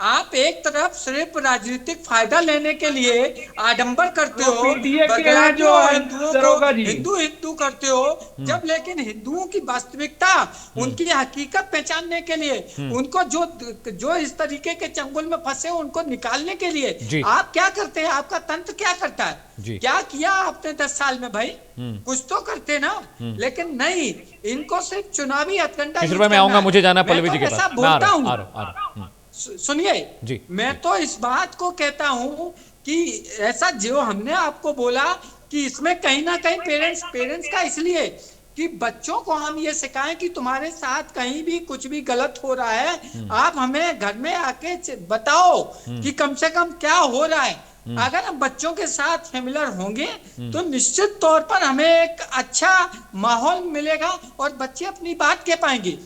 आप एक तरफ सिर्फ राजनीतिक फायदा लेने के लिए आडंबर करते तो हो, PTA के बदलाव हैं जो है हिंदुओं दरोगा को जी। हिंदू हिंदू करते हो, जब लेकिन हिंदुओं की वास्तविकता, उनकी हकीकत पहचानने के लिए, उनको जो जो इस तरीके के चंगुल में फंसे हो, उनको निकालने के लिए जी। आप क्या करते हैं? आपका तंत्र क्या करता है? जी। क्या किया आपने 10 साल में भाई? कुछ तो करते ना, लेकिन नहीं, इनको सिर्फ चुनावी हथकंडा किस यूज रुपए में करना आऊंगा, है। मुझे जाना मैं पल्लवी तो जी के ऐसा पास। मैं आ बोलता रहा हूँ, हूं, आ रहा हूं। सुनिए जी, मैं तो इस बात को कहता हूं कि ऐसा जो हमने आपको बोला कि इसमें कहीं ना कहीं पेरेंट्स का, इसलिए कि बच्चों को हम ये सिखाएं कि तुम्हारे साथ कहीं भी कुछ भी गलत हो रहा है, आप हमें घर में आके बताओ कि कम से कम क्या हो रहा है। अगर हम बच्चों के साथ फेमिलियर होंगे तो निश्चित तौर पर हमें एक अच्छा माहौल मिलेगा और बच्चे अपनी बात कह पाएंगे।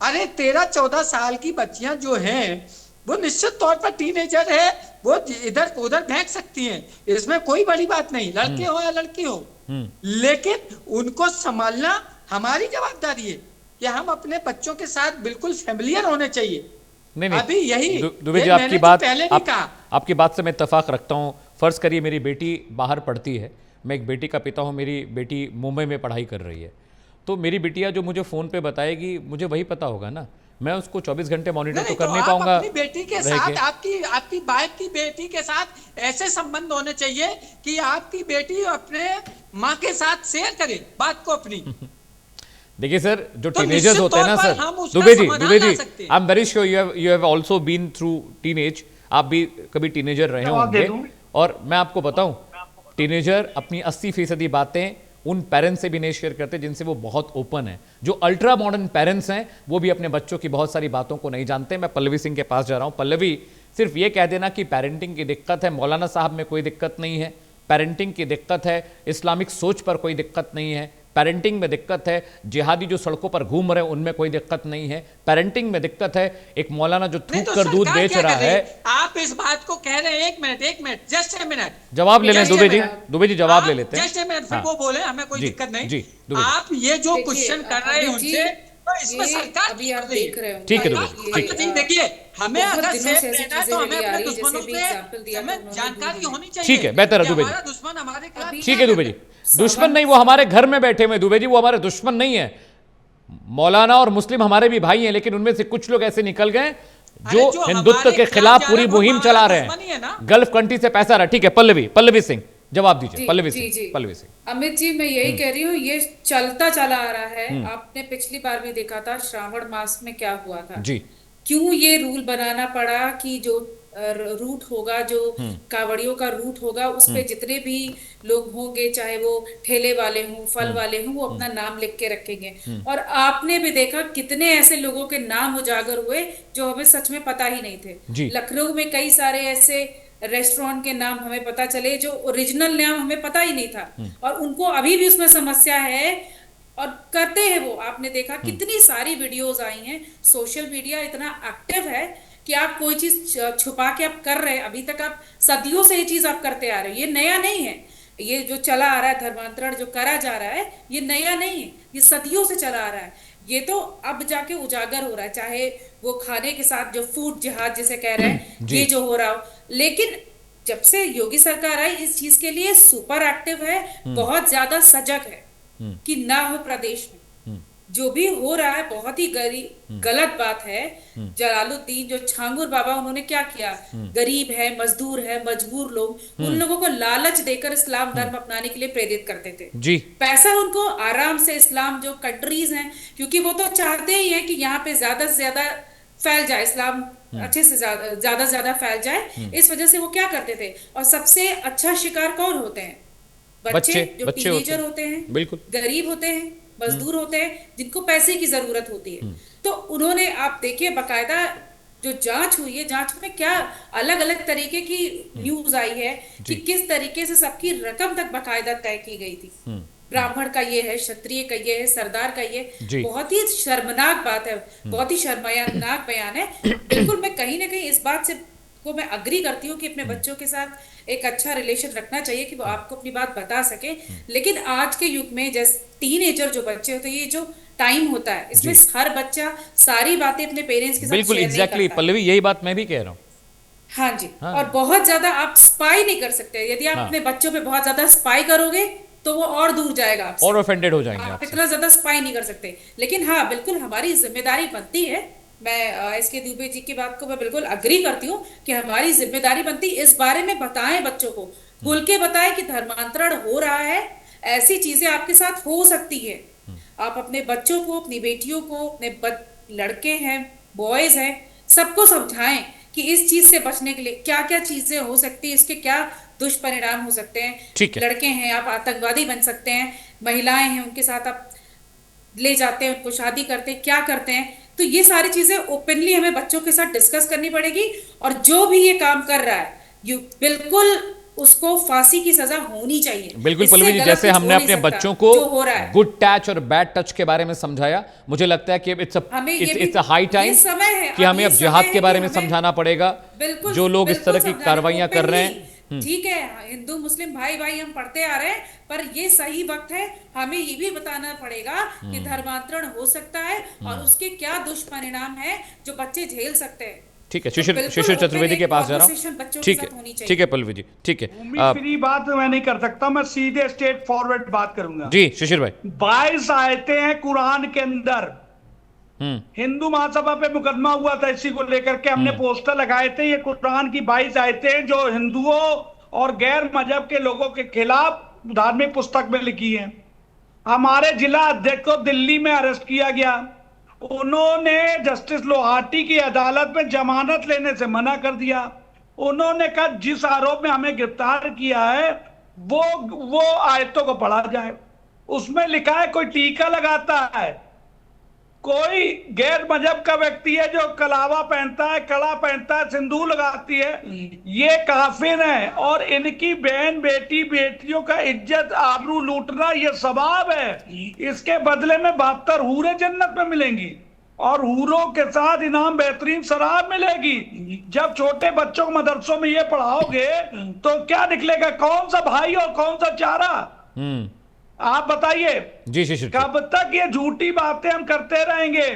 अरे 13-14 साल की बच्चियां जो हैं वो निश्चित तौर पर टीनेजर है, वो इधर उधर फेंक सकती हैं, इसमें कोई बड़ी बात नहीं, लड़के हो या लड़की हो, लेकिन उनको संभालना हमारी जवाबदारी है कि हम अपने बच्चों के साथ बिल्कुल फेमिलियर होने चाहिए। नहीं नहीं, अभी यही दुबे जी ये आपकी मैंने बात, तो पहले भी कहा। आपकी बात से मैं इत्तेफाक रखता हूँ। फर्ज करिए मेरी बेटी बाहर पढ़ती है, मैं एक बेटी का पिता हूँ, मेरी बेटी मुंबई में पढ़ाई कर रही है, तो मेरी बिटिया जो मुझे फ़ोन पे बताएगी मुझे वही पता होगा ना, मैं उसको 24 घंटे मॉनिटर तो कर नहीं पाऊंगा। अपनी बेटी के साथ, आपकी बाप की बेटी के साथ ऐसे संबंध होने चाहिए कि आपकी बेटी अपने माँ के साथ शेयर करे बात को अपनी। देखिए सर, जो तो टीनेजर्स होते हैं ना निश्चित सर, तौर पर हम उसका दुबे जी समाधान ला सकते हैं। I am very sure you have also been through teenage, आप भी कभी टीनेजर रहे जवाब दे होंगे, दूं? और मैं आपको बताऊं, टीनेजर अपनी 80% बातें उन पेरेंट्स से भी नहीं शेयर करते जिनसे वो बहुत ओपन है। जो अल्ट्रा मॉडर्न पेरेंट्स हैं वो भी अपने बच्चों की बहुत सारी बातों को नहीं जानते। मैं पल्लवी सिंह के पास जा रहा हूं। पल्लवी, सिर्फ ये कह देना कि पेरेंटिंग की दिक्कत है, मौलाना साहब में कोई दिक्कत नहीं है, पेरेंटिंग की दिक्कत है, इस्लामिक सोच पर कोई दिक्कत नहीं है, पेरेंटिंग में दिक्कत है, जिहादी जो सड़कों पर घूम रहे हैं उनमें कोई दिक्कत नहीं है, पेरेंटिंग में दिक्कत है, एक मौलाना जो थूक कर दूध बेच रहा है। आप इस बात को कह रहे हैं, एक मिनट, जस्ट ए मिनट, जवाब ले लें दुबे जी जवाब ले लेते हैं। जस्ट ए मिनट, फिर वो बोले, हमें कोई दिक्कत नहीं। जी, दुबे जी। आप ये जो देखिए, क्वेश्चन कर रहे हैं उनसे, तो इसमें ये सरकार अभी आप देख रहे हो, ठीक है दुबे जी, ठीक है। देखिए, हमें बहुत अगर दिनों से सेफ ऐसी रहना है चीजें तो हमें चली आ अपने रही है, दुश्मनों जैसे भी एग्जाम्पल दिया था हमें उन्होंने जानकारी दूध में। होनी चाहिए। ठीक है, बेहतर है कि दुबे जी। हमारा दुश्मन हमारे खिलाफ ठीक है दुबे जी, दुश्मन नहीं, वो हमारे घर में बैठे हुए दुबे जी, वो हमारे दुश्मन नहीं है। मौलाना और मुस्लिम हमारे भी भाई हैं, लेकिन उनमें से कुछ लोग ऐसे निकल गए जो जो हिंदुत्व हमारे के खिलाफ पूरी खिलाफ मुहिम जा चला रहे रहे हैं, दुश्मनी है हैं, ना। गल्फ कंट्री से पैसा रहा। ठीक है, पल्लवी सिंह जवाब दीजिए। जी, पल्लवी जी, जी। सिंह, पल्लवी सिंह। अमित जी, मैं यही कह रही हूँ, ये चलता चला आ रहा है। आपने पिछली बार भी देखा था श्रावण मास में क्या हुआ था, जी, क्यों ये रूल बनाना पड़ा कि जो रूट होगा, जो कावड़ियों का रूट होगा, उस पे जितने भी लोग होंगे, चाहे वो ठेले वाले हों, फल वाले हों, वो अपना नाम लिख के रखेंगे। और आपने भी देखा कितने ऐसे लोगों के नाम उजागर हुए जो हमें सच में पता ही नहीं थे। लखनऊ में कई सारे ऐसे रेस्टोरेंट के नाम हमें पता चले जो ओरिजिनल नाम हमें पता ही नहीं था, और उनको अभी भी उसमें समस्या है और करते हैं वो। आपने देखा कितनी सारी वीडियोस आई हैं, सोशल मीडिया इतना एक्टिव है कि आप कोई चीज छुपा के आप कर रहे हैं, अभी तक आप सदियों से ये चीज आप करते आ रहे हो, ये नया नहीं है। ये जो चला आ रहा है, धर्मांतरण जो करा जा रहा है, ये नया नहीं है, ये सदियों से चला आ रहा है। ये तो अब जाके उजागर हो रहा है, चाहे वो खाने के साथ जो फूड जिहाद जिसे कह रहे हैं, ये जो हो रहा हो। लेकिन जब से योगी सरकार आई, इस चीज के लिए सुपर एक्टिव है, बहुत ज्यादा सजग है कि ना हो प्रदेश में जो भी हो रहा है। बहुत ही गलत बात है। जलालुद्दीन जो छांगुर बाबा, उन्होंने क्या किया, गरीब है, मजदूर है, मजबूर लोग, उन लोगों को लालच देकर इस्लाम धर्म अपनाने के लिए प्रेरित करते थे जी। पैसा उनको आराम से इस्लाम जो कंट्रीज हैं, क्योंकि वो तो चाहते ही हैं कि यहाँ पे ज्यादा से ज्यादा फैल जाए इस्लाम, अच्छे से ज्यादा फैल जाए। इस वजह से वो क्या करते थे, और सबसे अच्छा शिकार कौन होते हैं, बच्चे जो टीनेजर होते हैं, बिल्कुल गरीब होते हैं, मजदूर होते हैं, जिनको पैसे की जरूरत होती है। तो उन्होंने, आप देखिए बाकायदा जो जांच हुई है, जांच में क्या अलग अलग तरीके की न्यूज आई है कि किस तरीके से सबकी रकम तक बाकायदा तय की गई थी। ब्राह्मण का ये है, क्षत्रिय का ये है, सरदार का ये। बहुत ही शर्मनाक बात है, बहुत ही शर्मनाक बयान है। बिल्कुल मैं कहीं ना कहीं इस बात से को मैं अग्री करती हूँ कि अपने बच्चों के साथ एक अच्छा रिलेशन रखना चाहिए कि वो आपको अपनी बात बता सके। लेकिन आज के युग में जैसे टीनेजर जो बच्चे होते हैं, ये जो टाइम होता है, इसमें हर बच्चा सारी बातें अपने पेरेंट्स के साथ बिल्कुल शेयर नहीं एग्जैक्टली करता। पल्लवी, यही बात मैं भी कह रहा हूँ। हाँ जी। हाँ। और बहुत ज्यादा आप स्पाई नहीं कर सकते। यदि आप हाँ। अपने बच्चों पे बहुत ज्यादा स्पाई करोगे तो वो और दूर जाएगा आपसे। और ऑफेंडेड हो जाएंगे आप आपसे। इतना ज्यादा स्पाई नहीं कर सकते। लेकिन हाँ, बिल्कुल हमारी जिम्मेदारी बनती है। मैं एस के दुबे जी की बात को मैं बिल्कुल अग्री करती हूँ कि हमारी जिम्मेदारी बनती इस बारे में बताएं बच्चों को, खुल के बताएं कि धर्मांतरण हो रहा है, ऐसी चीजें आपके साथ हो सकती है। आप अपने बच्चों को, अपनी बेटियों को, अपने लड़के हैं, बॉयज हैं, सबको समझाएं कि इस चीज से बचने के लिए क्या क्या चीजें हो सकती है, इसके क्या दुष्परिणाम हो सकते हैं। ठीक है। लड़के हैं, आप आतंकवादी बन सकते हैं। महिलाएं हैं, उनके साथ आप ले जाते हैं, उनको शादी करते हैं, क्या करते हैं। तो ये सारी चीजें ओपनली हमें बच्चों के साथ डिस्कस करनी पड़ेगी। और जो भी ये काम कर रहा है, यू बिल्कुल उसको फांसी की सजा होनी चाहिए। बिल्कुल इससे पल्लवी जी, गलत जैसे कुछ हमने हो नहीं अपने सकता, बच्चों को जो हो रहा है। गुड टच और बैड टच के बारे में समझाया, मुझे लगता है कि हमें ये इट्स अ हाई टाइम कि हमें अब जिहाद के बारे में समझाना पड़ेगा। बिल्कुल, जो लोग इस बिल्कुल तरह की समझाने, कार्रवाइयां कर रहे हैं। openly, ठीक है, हिंदू मुस्लिम भाई भाई हम पढ़ते आ रहे हैं, पर ये सही वक्त है हमें ये भी बताना पड़ेगा कि धर्मांतरण हो सकता है और उसके क्या दुष्परिणाम है जो बच्चे झेल सकते हैं। ठीक है, तो बिल्कुल शिशिर चतुर्वेदी के पास जा रहा conversation हूँ। बच्चों के ठीक साथ होनी है, चाहिए। ठीक है पल्लवी जी, ठीक है। उम्मीद फ्री बात मैं नहीं कर सकता, मैं सीधे स्ट्रेट फॉरवर्ड बात करूंगा। जी शिशिर भाई। 22 आयतें हैं कुरान के अंदर। हिंदू महासभा पे मुकदमा हुआ था इसी को लेकर के, हमने पोस्टर लगाए थे। ये कुरान की 22 आयतें हैं जो हिंदुओं और गैर मजहब के लोगों के खिलाफ धार्मिक पुस्तक में लिखी है। हमारे जिला अध्यक्ष को दिल्ली में अरेस्ट किया गया। उन्होंने जस्टिस लोहाटी की अदालत में जमानत लेने से मना कर दिया। उन्होंने कहा जिस आरोप में हमें गिरफ्तार किया है वो आयतों को पढ़ा जाए। उसमें लिखा है कोई टीका लगाता है, कोई गैर मजहब का व्यक्ति है जो कलावा पहनता है, कड़ा पहनता है, सिंदूर लगाती है, ये काफिर है। और इनकी बहन बेटियों का इज्जत आबरू लूटना ये सवाब है। इसके बदले में 72 हूरें जन्नत में मिलेंगी और हूरों के साथ इनाम बेहतरीन शराब मिलेगी। जब छोटे बच्चों को मदरसों में ये पढ़ाओगे तो क्या निकलेगा, कौन सा भाई और कौन सा चारा? आप बताइए जी शिशिर, कब तक ये झूठी बातें हम करते रहेंगे?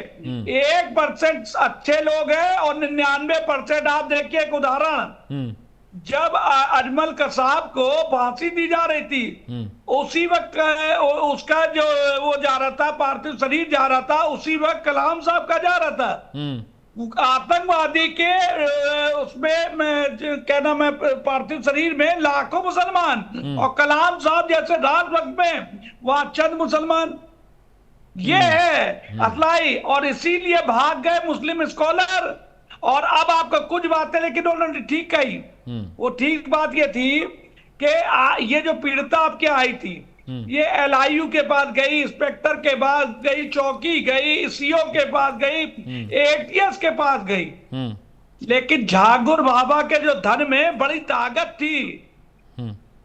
1% अच्छे लोग हैं और 99%। आप देखिए एक उदाहरण, जब अजमल कसाब को फांसी दी जा रही थी, उसी वक्त उसका जो वो जा रहा था, पार्थिव शरीर जा रहा था, उसी वक्त कलाम साहब का जा रहा था। आतंकवादी के उसमें क्या नाम है, पार्थिव शरीर में लाखों मुसलमान और कलाम साहब जैसे रात वक्त में वहां चंद मुसलमान। ये है असलाई, और इसीलिए भाग गए मुस्लिम स्कॉलर। और अब आपको कुछ बातें लेकिन उन्होंने ठीक कही। वो ठीक बात ये थी कि ये जो पीड़िता आपके आई थी, ये LIU के पास गई, इंस्पेक्टर के पास गई, चौकी गई, CO के पास गई, ATS के पास गई, लेकिन झागुर बाबा के जो धन में बड़ी ताकत थी।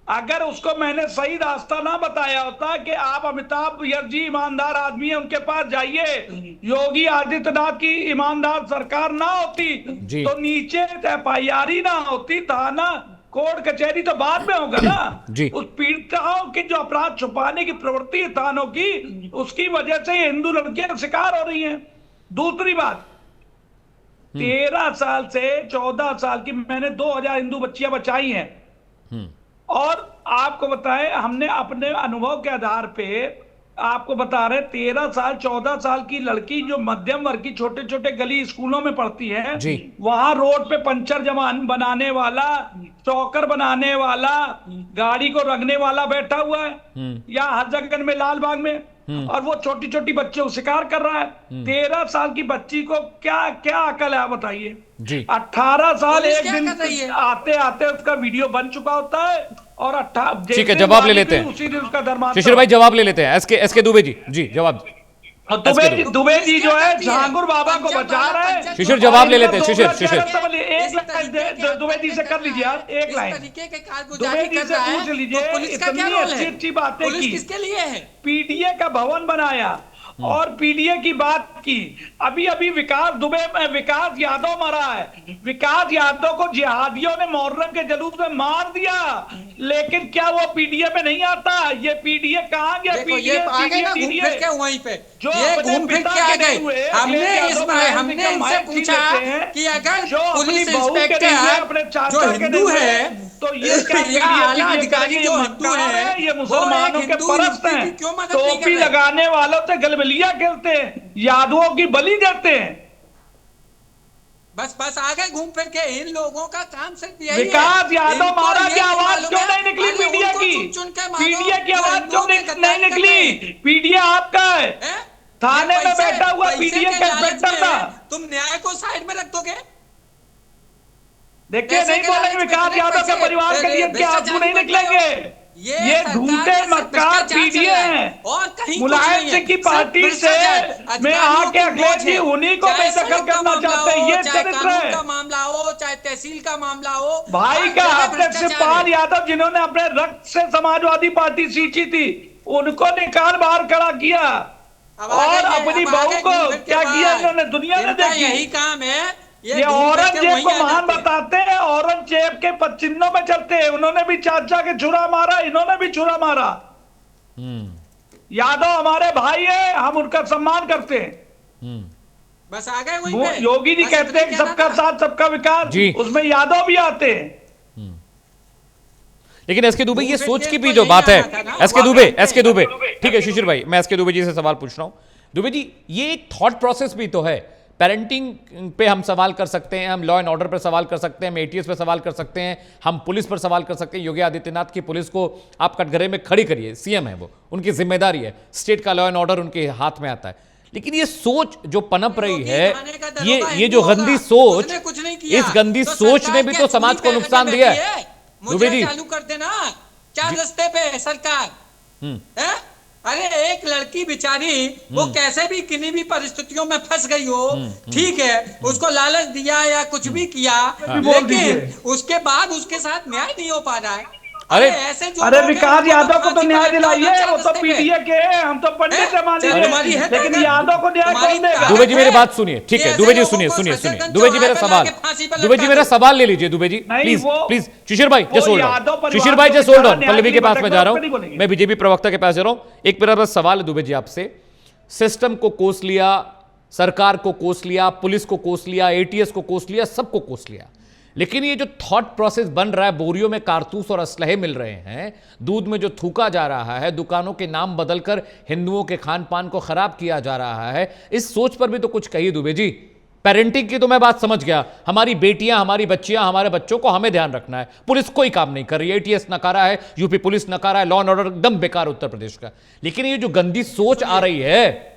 अगर उसको मैंने सही रास्ता ना बताया होता कि आप अमिताभ जी ईमानदार आदमी है, उनके पास जाइए, योगी आदित्यनाथ की ईमानदार सरकार ना होती तो नीचे FIR ही ना होती, थाना कोर्ट कचहरी तो बाद में होगा ना। उस पीड़िताओं की जो अपराध छुपाने की प्रवृत्ति है थानों की, उसकी वजह से हिंदू लड़कियां शिकार हो रही हैं। दूसरी बात, 13 साल से 14 साल की मैंने 2000 हिंदू बच्चियां बचाई हैं। और आपको बताएं, हमने अपने अनुभव के आधार पे आपको बता रहे, 13 साल 14 साल की लड़की जो मध्यम वर्ग की छोटे छोटे गली स्कूलों में पढ़ती है, वहां रोड पे पंचर जमान बनाने वाला, चौकर बनाने वाला, गाड़ी को रंगने वाला बैठा हुआ है, या हजरतगंज में लालबाग में, और वो छोटी छोटी बच्चों को शिकार कर रहा है। 13 साल की बच्ची को क्या क्या अकल है बताइए? 18 साल एक दिन आते आते उसका वीडियो बन चुका होता है और ठीक है, जवाब ले लेते हैं उसी दिन उसका धर्मांतरण। शिशिर भाई जवाब ले लेते हैं। एसके दुबे जी जवाब। दुबे जी जो है झांगुर बाबा को बचा रहे हैं। शिशिर जवाब ले लेते हैं। शिशिर एक लाइन दुबे जी से कर लीजिए आप, एक लाइन दुबे जी से पूछ लीजिए। इतनी अच्छी अच्छी बातें की, PTA का भवन बनाया और पीडीए की बात की। अभी अभी विकास यादव मरा है। विकास यादव को जिहादियों ने मोहर्रम के जुलूस में मार दिया, लेकिन क्या वो पीडीए में नहीं आता? ये पीडीए कहाँ गया? देखो ये आ गए ना घूम फिर के वहीं पे, जो ये अपने घूम फिर पिता के आ के गए। नहीं हुए, हमने इनसे पूछा कि अगर पुलिस इंस्पेक्टर जो हिंदू है तो ये या आला अधिकारी जो हिंदू है, ये मुसलमानों के परस्त हैं, टोपी लगाने वालों से गलबलिया खेलते हैं, यादवों की बलि देते हैं। बस आ गए घूम फिर के। इन लोगों का काम सिर्फ यही है। विकास यादव मारा की आवाज क्यों नहीं निकली? पीडीए की पीडीए की आवाज क्यों नहीं निकली? पीडीए आपका है, थाने में बैठा हुआ पीडीए का इंस्पेक्टर था। तुम न्याय को साइड में रख दोगे? देखिए नहीं बोलेंगे विकास यादव के परिवार के लिए क्या आंसू नहीं निकलेंगे? ये झूठे मक्कार पीडीए हैं। और कहीं मुलायम सिंह की पार्टी से में आके अखिलेश जी उन्हीं को बेदखल करना चाहते हैं। ये चरित्र है। का मामला हो चाहे तहसील का मामला हो, भाई का हत्या शिवपाल यादव जिन्होंने अपने रक्त से समाजवादी पार्टी सींची थी, उनको निकाल बाहर खड़ा किया और अपनी बहू को क्या किया इन्होंने? दुनिया ने देखी। यही काम है। ये औरंगजेब को महान बताते हैं, औरंगजेब के पदचिन्हों में चलते हैं। उन्होंने भी चाचा के छुरा मारा, इन्होंने भी छुरा मारा। यादव हमारे भाई है, हम उनका सम्मान करते हैं। बस आ गए वहीं पे। योगी जी कहते हैं कि सबका साथ सबका विकास, उसमें यादव भी आते हैं। लेकिन एसके दुबे ये सोच की भी जो बात है, एसके दुबे ठीक है शिशिर भाई, मैं एसके दुबे जी से सवाल पूछ रहा हूं। दुबे जी ये एक थॉट प्रोसेस भी तो है। पेरेंटिंग पे हम सवाल कर सकते हैं, हम लॉ एंड ऑर्डर पर सवाल कर सकते हैं, हम एटीएस पर सवाल कर सकते हैं, हम पुलिस पर सवाल कर सकते हैं। योगी आदित्यनाथ की पुलिस को आप कटघरे में खड़ी करिए, सीएम है वो, उनकी जिम्मेदारी है, स्टेट का लॉ एंड ऑर्डर उनके हाथ में आता है। लेकिन ये सोच जो पनप रही है, ये जो गंदी सोच, इस गंदी सोच ने भी तो समाज को नुकसान दिया है। दुबे जी चालू कर देना, क्या रास्ते पे है सरकार? अरे एक लड़की बेचारी वो कैसे भी किन्हीं भी परिस्थितियों में फंस गई हो, ठीक है, उसको लालच दिया या कुछ भी किया, लेकिन उसके बाद उसके साथ न्याय नहीं हो पा रहा है। अरे विकास यादव को तो न्याय दिलाइए, वो तो पीडीए के हैं, हम तो पंडित से मान लीजिए, लेकिन यादव को न्याय कौन देगा? दुबे जी मेरी बात सुनिए, ठीक है दुबे जी सुनिए। दुबे जी मेरा सवाल ले लीजिए। दुबे जी प्लीज शिशिर भाई जस्ट होल्ड ऑन, शिशिर भाई जस्ट होल्ड ऑन। पल्लवी के पास में जा रहा हूं, मैं बीजेपी प्रवक्ता के पास जा रहा हूं। एक मेरा बस सवाल है दुबे जी आपसे। सिस्टम को कोस लिया, सरकार को कोस लिया, पुलिस को कोस लिया, एटीएस को कोस लिया, सबको कोस लिया, लेकिन ये जो थॉट प्रोसेस बन रहा है, बोरियों में कारतूस और असलहे मिल रहे हैं, दूध में जो थूका जा रहा है, दुकानों के नाम बदलकर हिंदुओं के खान पान को खराब किया जा रहा है, इस सोच पर भी तो कुछ कहिए दुबे जी। पेरेंटिंग की तो मैं बात समझ गया, हमारी बेटियां, हमारी बच्चियां, हमारे बच्चों को हमें ध्यान रखना है, पुलिस कोई काम नहीं कर रही है, एटीएस नकारा है, यूपी पुलिस नकारा है, लॉ एंड ऑर्डर एकदम बेकार उत्तर प्रदेश का। लेकिन ये जो गंदी सोच आ रही है,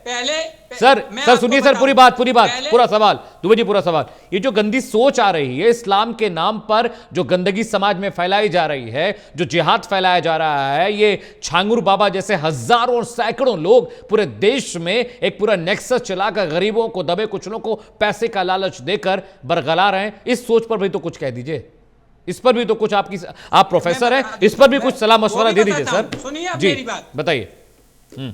सर सुनिए सर, पूरी बात पूरा सवाल दुबे जी, पूरा सवाल। ये जो गंदी सोच आ रही है, इस्लाम के नाम पर जो गंदगी समाज में फैलाई जा रही है, जो जिहाद फैलाया जा रहा है, ये छांगुर बाबा जैसे हजारों और सैकड़ों लोग पूरे देश में एक पूरा नेक्सस चलाकर गरीबों को, दबे कुचलों को पैसे का लालच देकर बरगला रहे हैं। इस सोच पर भी तो कुछ कह दीजिए, इस पर भी तो कुछ आप प्रोफेसर हैं, इस पर भी कुछ सलाह मशवरा दे दीजिए सर। सुनिए जी मेरी बात, बताइए।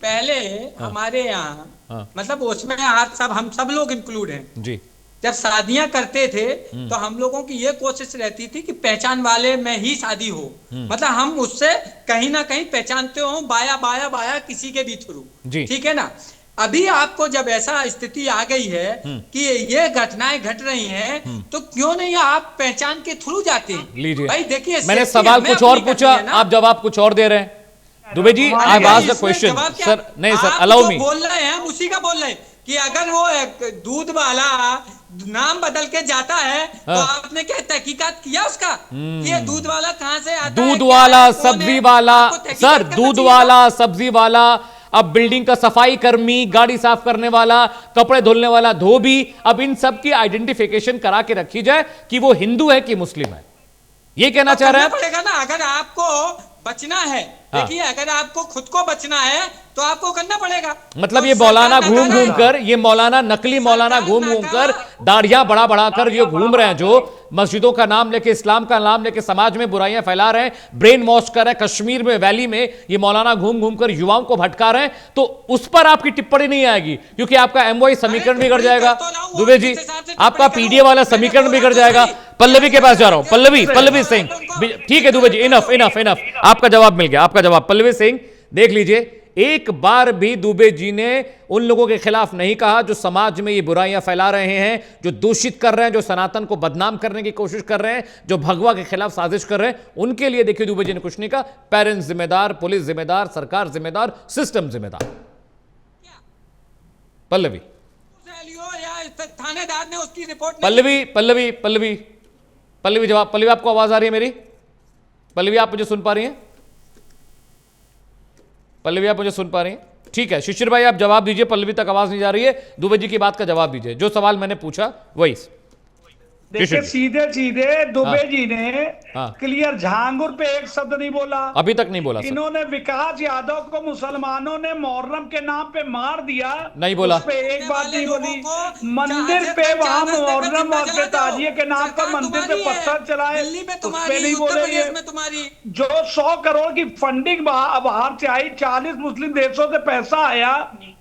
पहले हमारे यहाँ मतलब उसमें आज हम सब लोग इंक्लूड हैं जी, जब शादियां करते थे तो हम लोगों की ये कोशिश रहती थी कि पहचान वाले में ही शादी हो, मतलब हम उससे कहीं ना कहीं पहचानते हो बाया बाया बाया किसी के भी थ्रू, ठीक है ना। अभी आपको जब ऐसा स्थिति आ गई है कि ये घटनाएं घट रही हैं, तो क्यों नहीं आप पहचान के थ्रू जाते हैं? लीजिए भाई देखिए, मैंने सवाल कुछ और पूछा, आप जवाब कुछ और दे रहे हैं। Dubey ji I asked the question sir, नहीं सर अलाउ मी, बोल रहे हैं हम उसी का बोल रहे हैं कि अगर वो दूध वाला नाम बदल के जाता है तो आपने क्या तहकीकात किया उसका कि ये दूध वाला कहां से आता है? दूध वाला, सब्जी वाला, सर दूध वाला, सब्जी वाला, अब बिल्डिंग का सफाई कर्मी, गाड़ी साफ करने वाला, कपड़े धुलने वाला धोबी, अब इन सब की आइडेंटिफिकेशन करा के रखी जाए कि वो हिंदू है कि मुस्लिम है, ये कहना चाह रहे हैं पड़ेगा ना। अगर आपको बचना है, देखिए अगर आपको खुद को बचना है तो आपको करना पड़ेगा। मतलब तो ये मौलाना सरकार घूम का घूम कर, ये मौलाना नकली मौलाना घूम घूम कर दाढ़ियां बढ़ा बढ़ा कर ये घूम रहे हैं, जो मस्जिदों का नाम लेके, इस्लाम का नाम लेके समाज में बुराइयां फैला रहे हैं, ब्रेन वॉश कर रहे हैं। कश्मीर में वैली में ये मौलाना घूम घूम कर युवाओं को भटका रहे हैं, तो उस पर आपकी टिप्पणी नहीं आएगी, क्योंकि आपका एमओआई समीकरण बिगड़ जाएगा। दुबे जी, आपका पीडीए वाला समीकरण बिगड़ जाएगा। पल्लवी के पास जा रहा हूं, पल्लवी सिंह। ठीक है Dubey ji, enough enough enough, आपका जवाब मिल गया, आपका जवाब। पल्लवी सिंह, देख लीजिए, एक बार भी दुबे जी ने उन लोगों के खिलाफ नहीं कहा जो समाज में ये बुराइयां फैला रहे हैं, जो दूषित कर रहे हैं, जो सनातन को बदनाम करने की कोशिश कर रहे हैं, जो भगवा के खिलाफ साजिश कर रहे हैं। उनके लिए देखिए दुबे जी ने कुछ नहीं कहा। पेरेंट्स जिम्मेदार, पुलिस जिम्मेदार, सरकार जिम्मेदार, सिस्टम जिम्मेदार। पल्लवी, थानेदार ने उसकी रिपोर्ट पल्लवी जवाब। पल्लवी, आपको आवाज आ रही है मेरी? पल्लवी, आप मुझे सुन पा रही हैं? पल्लवी, आप मुझे सुन पा रही हैं? ठीक है, शिशिर भाई आप जवाब दीजिए। पल्लवी तक आवाज नहीं जा रही है, दुबे जी की बात का जवाब दीजिए। जो सवाल मैंने पूछा वही। देखिए, सीधे सीधे दुबे जी ने हाँ। क्लियर झांगुर पे एक शब्द नहीं बोला, अभी तक नहीं बोला सर। इन्होंने विकास यादव को मुसलमानों ने मुहर्रम के नाम पे मार दिया, नहीं बोला। उस पे एक बात नहीं बोली। मंदिर पे वहाँ मुहर्रम और बेताजिए के नाम पर मंदिर पे पत्थर चलाए, उस पे नहीं बोले। ये जो 100 करोड़ की फंडिंग बाहर से आई, 40 मुस्लिम देशों से पैसा आया,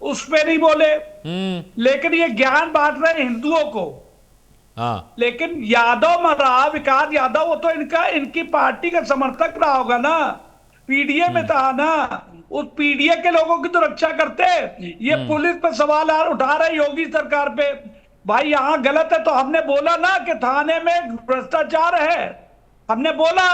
उस पे नहीं बोले। लेकिन ये ज्ञान बांट रहे हिंदुओं को। हाँ। लेकिन यादव मरा, विकास यादव, वो तो इनकी पार्टी का समर्थक रहा होगा ना, पीडीए में था ना, उस पीडीए के लोगों की तो रक्षा करते। ये पुलिस पे सवाल उठा रहे योगी सरकार पे। भाई यहाँ गलत है तो हमने बोला ना कि थाने में भ्रष्टाचार है, हमने बोला।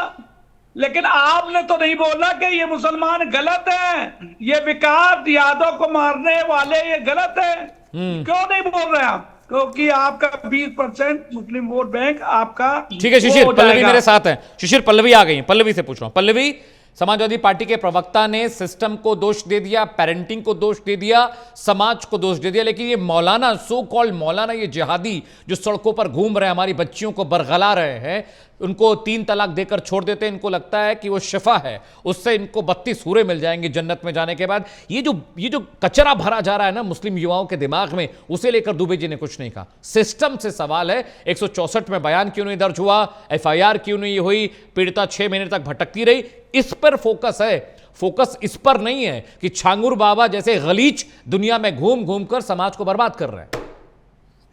लेकिन आपने तो नहीं बोला कि ये मुसलमान गलत हैं, ये विकास यादव को मारने वाले ये गलत है। क्यों नहीं बोल रहे आप? क्योंकि आपका 20% मुस्लिम वोट बैंक आपका। ठीक है शिशिर, पल्लवी मेरे साथ है। शिशिर, पल्लवी आ गई है, पल्लवी से पूछ रहा हूं। पल्लवी, समाजवादी पार्टी के प्रवक्ता ने सिस्टम को दोष दे दिया, पेरेंटिंग को दोष दे दिया, समाज को दोष दे दिया, लेकिन ये मौलाना, सो कॉल्ड मौलाना, ये जिहादी जो सड़कों पर घूम रहे हैं, हमारी बच्चियों को बरगला रहे हैं, उनको 3 तलाक देकर छोड़ देते हैं, इनको लगता है कि वो शिफा है, उससे इनको 32 सूरे मिल जाएंगे जन्नत में जाने के बाद। ये जो कचरा भरा जा रहा है ना मुस्लिम युवाओं के दिमाग में, उसे लेकर दुबे जी ने कुछ नहीं कहा। सिस्टम से सवाल है। 164 में बयान क्यों नहीं दर्ज हुआ, FIR क्यों नहीं हुई, पीड़िता 6 महीने तक भटकती रही, इस पर फोकस है। फोकस इस पर नहीं है कि छांगुर बाबा जैसे गलीच दुनिया में घूम घूम कर समाज को बर्बाद कर रहे हैं।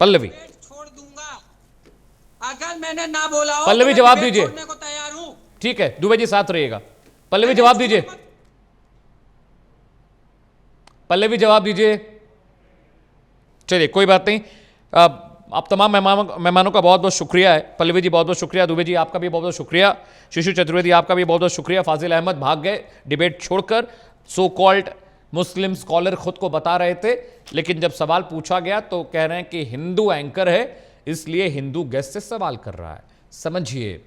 पल्लवी, छोड़ दूंगा अगर मैंने ना बोला हो। पल्लवी तो जवाब दीजिए। को तैयार हूं। ठीक है, दुबे जी साथ रहिएगा। पल्लवी जवाब दीजिए, पल्लवी जवाब दीजिए। चलिए कोई बात नहीं। आप तमाम मेहमानों का बहुत बहुत शुक्रिया है। पल्लवी जी बहुत बहुत शुक्रिया, दुबे जी आपका भी बहुत बहुत शुक्रिया, शिशु चतुर्वेदी आपका भी बहुत बहुत शुक्रिया। फाजिल अहमद भाग गए डिबेट छोड़कर, सो कॉल्ड मुस्लिम स्कॉलर खुद को बता रहे थे, लेकिन जब सवाल पूछा गया तो कह रहे हैं कि हिंदू एंकर है इसलिए हिंदू गेस्ट से सवाल कर रहा है। समझिए,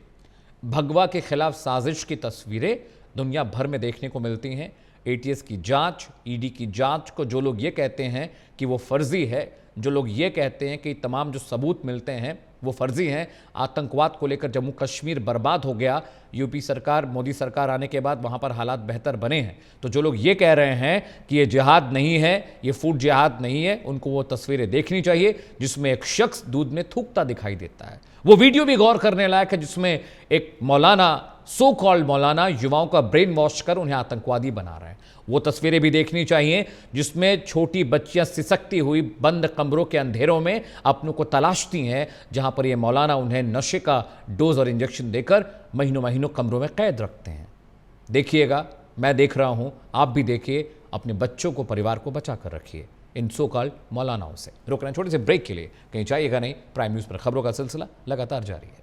भगवा के खिलाफ साजिश की तस्वीरें दुनिया भर में देखने को मिलती हैं। ATS की जांच, ED की जांच को जो लोग ये कहते हैं कि वो फर्जी है, जो लोग ये कहते हैं कि तमाम जो सबूत मिलते हैं वो फर्जी हैं, आतंकवाद को लेकर जम्मू कश्मीर बर्बाद हो गया, यूपी सरकार, मोदी सरकार आने के बाद वहाँ पर हालात बेहतर बने हैं, तो जो लोग ये कह रहे हैं कि ये जिहाद नहीं है, ये फूड जिहाद नहीं है, उनको वो तस्वीरें देखनी चाहिए जिसमें एक शख्स दूध में थूकता दिखाई देता है। वो वीडियो भी गौर करने लायक है जिसमें एक मौलाना, सो कॉल्ड मौलाना, युवाओं का ब्रेन वॉश कर उन्हें आतंकवादी बना रहे हैं। वो तस्वीरें भी देखनी चाहिए जिसमें छोटी बच्चियां सिसकती हुई बंद कमरों के अंधेरों में अपनों को तलाशती हैं, जहां पर ये मौलाना उन्हें नशे का डोज और इंजेक्शन देकर महीनों महीनों कमरों में कैद रखते हैं। देखिएगा, मैं देख रहा हूं, आप भी देखिए, अपने बच्चों को, परिवार को बचा कर रखिए इन सो कॉल्ड मौलानाओं से। रोक रहे हैं छोटे से ब्रेक के लिए, कहीं जाइएगा नहीं। प्राइम न्यूज़ पर खबरों का सिलसिला लगातार जारी है।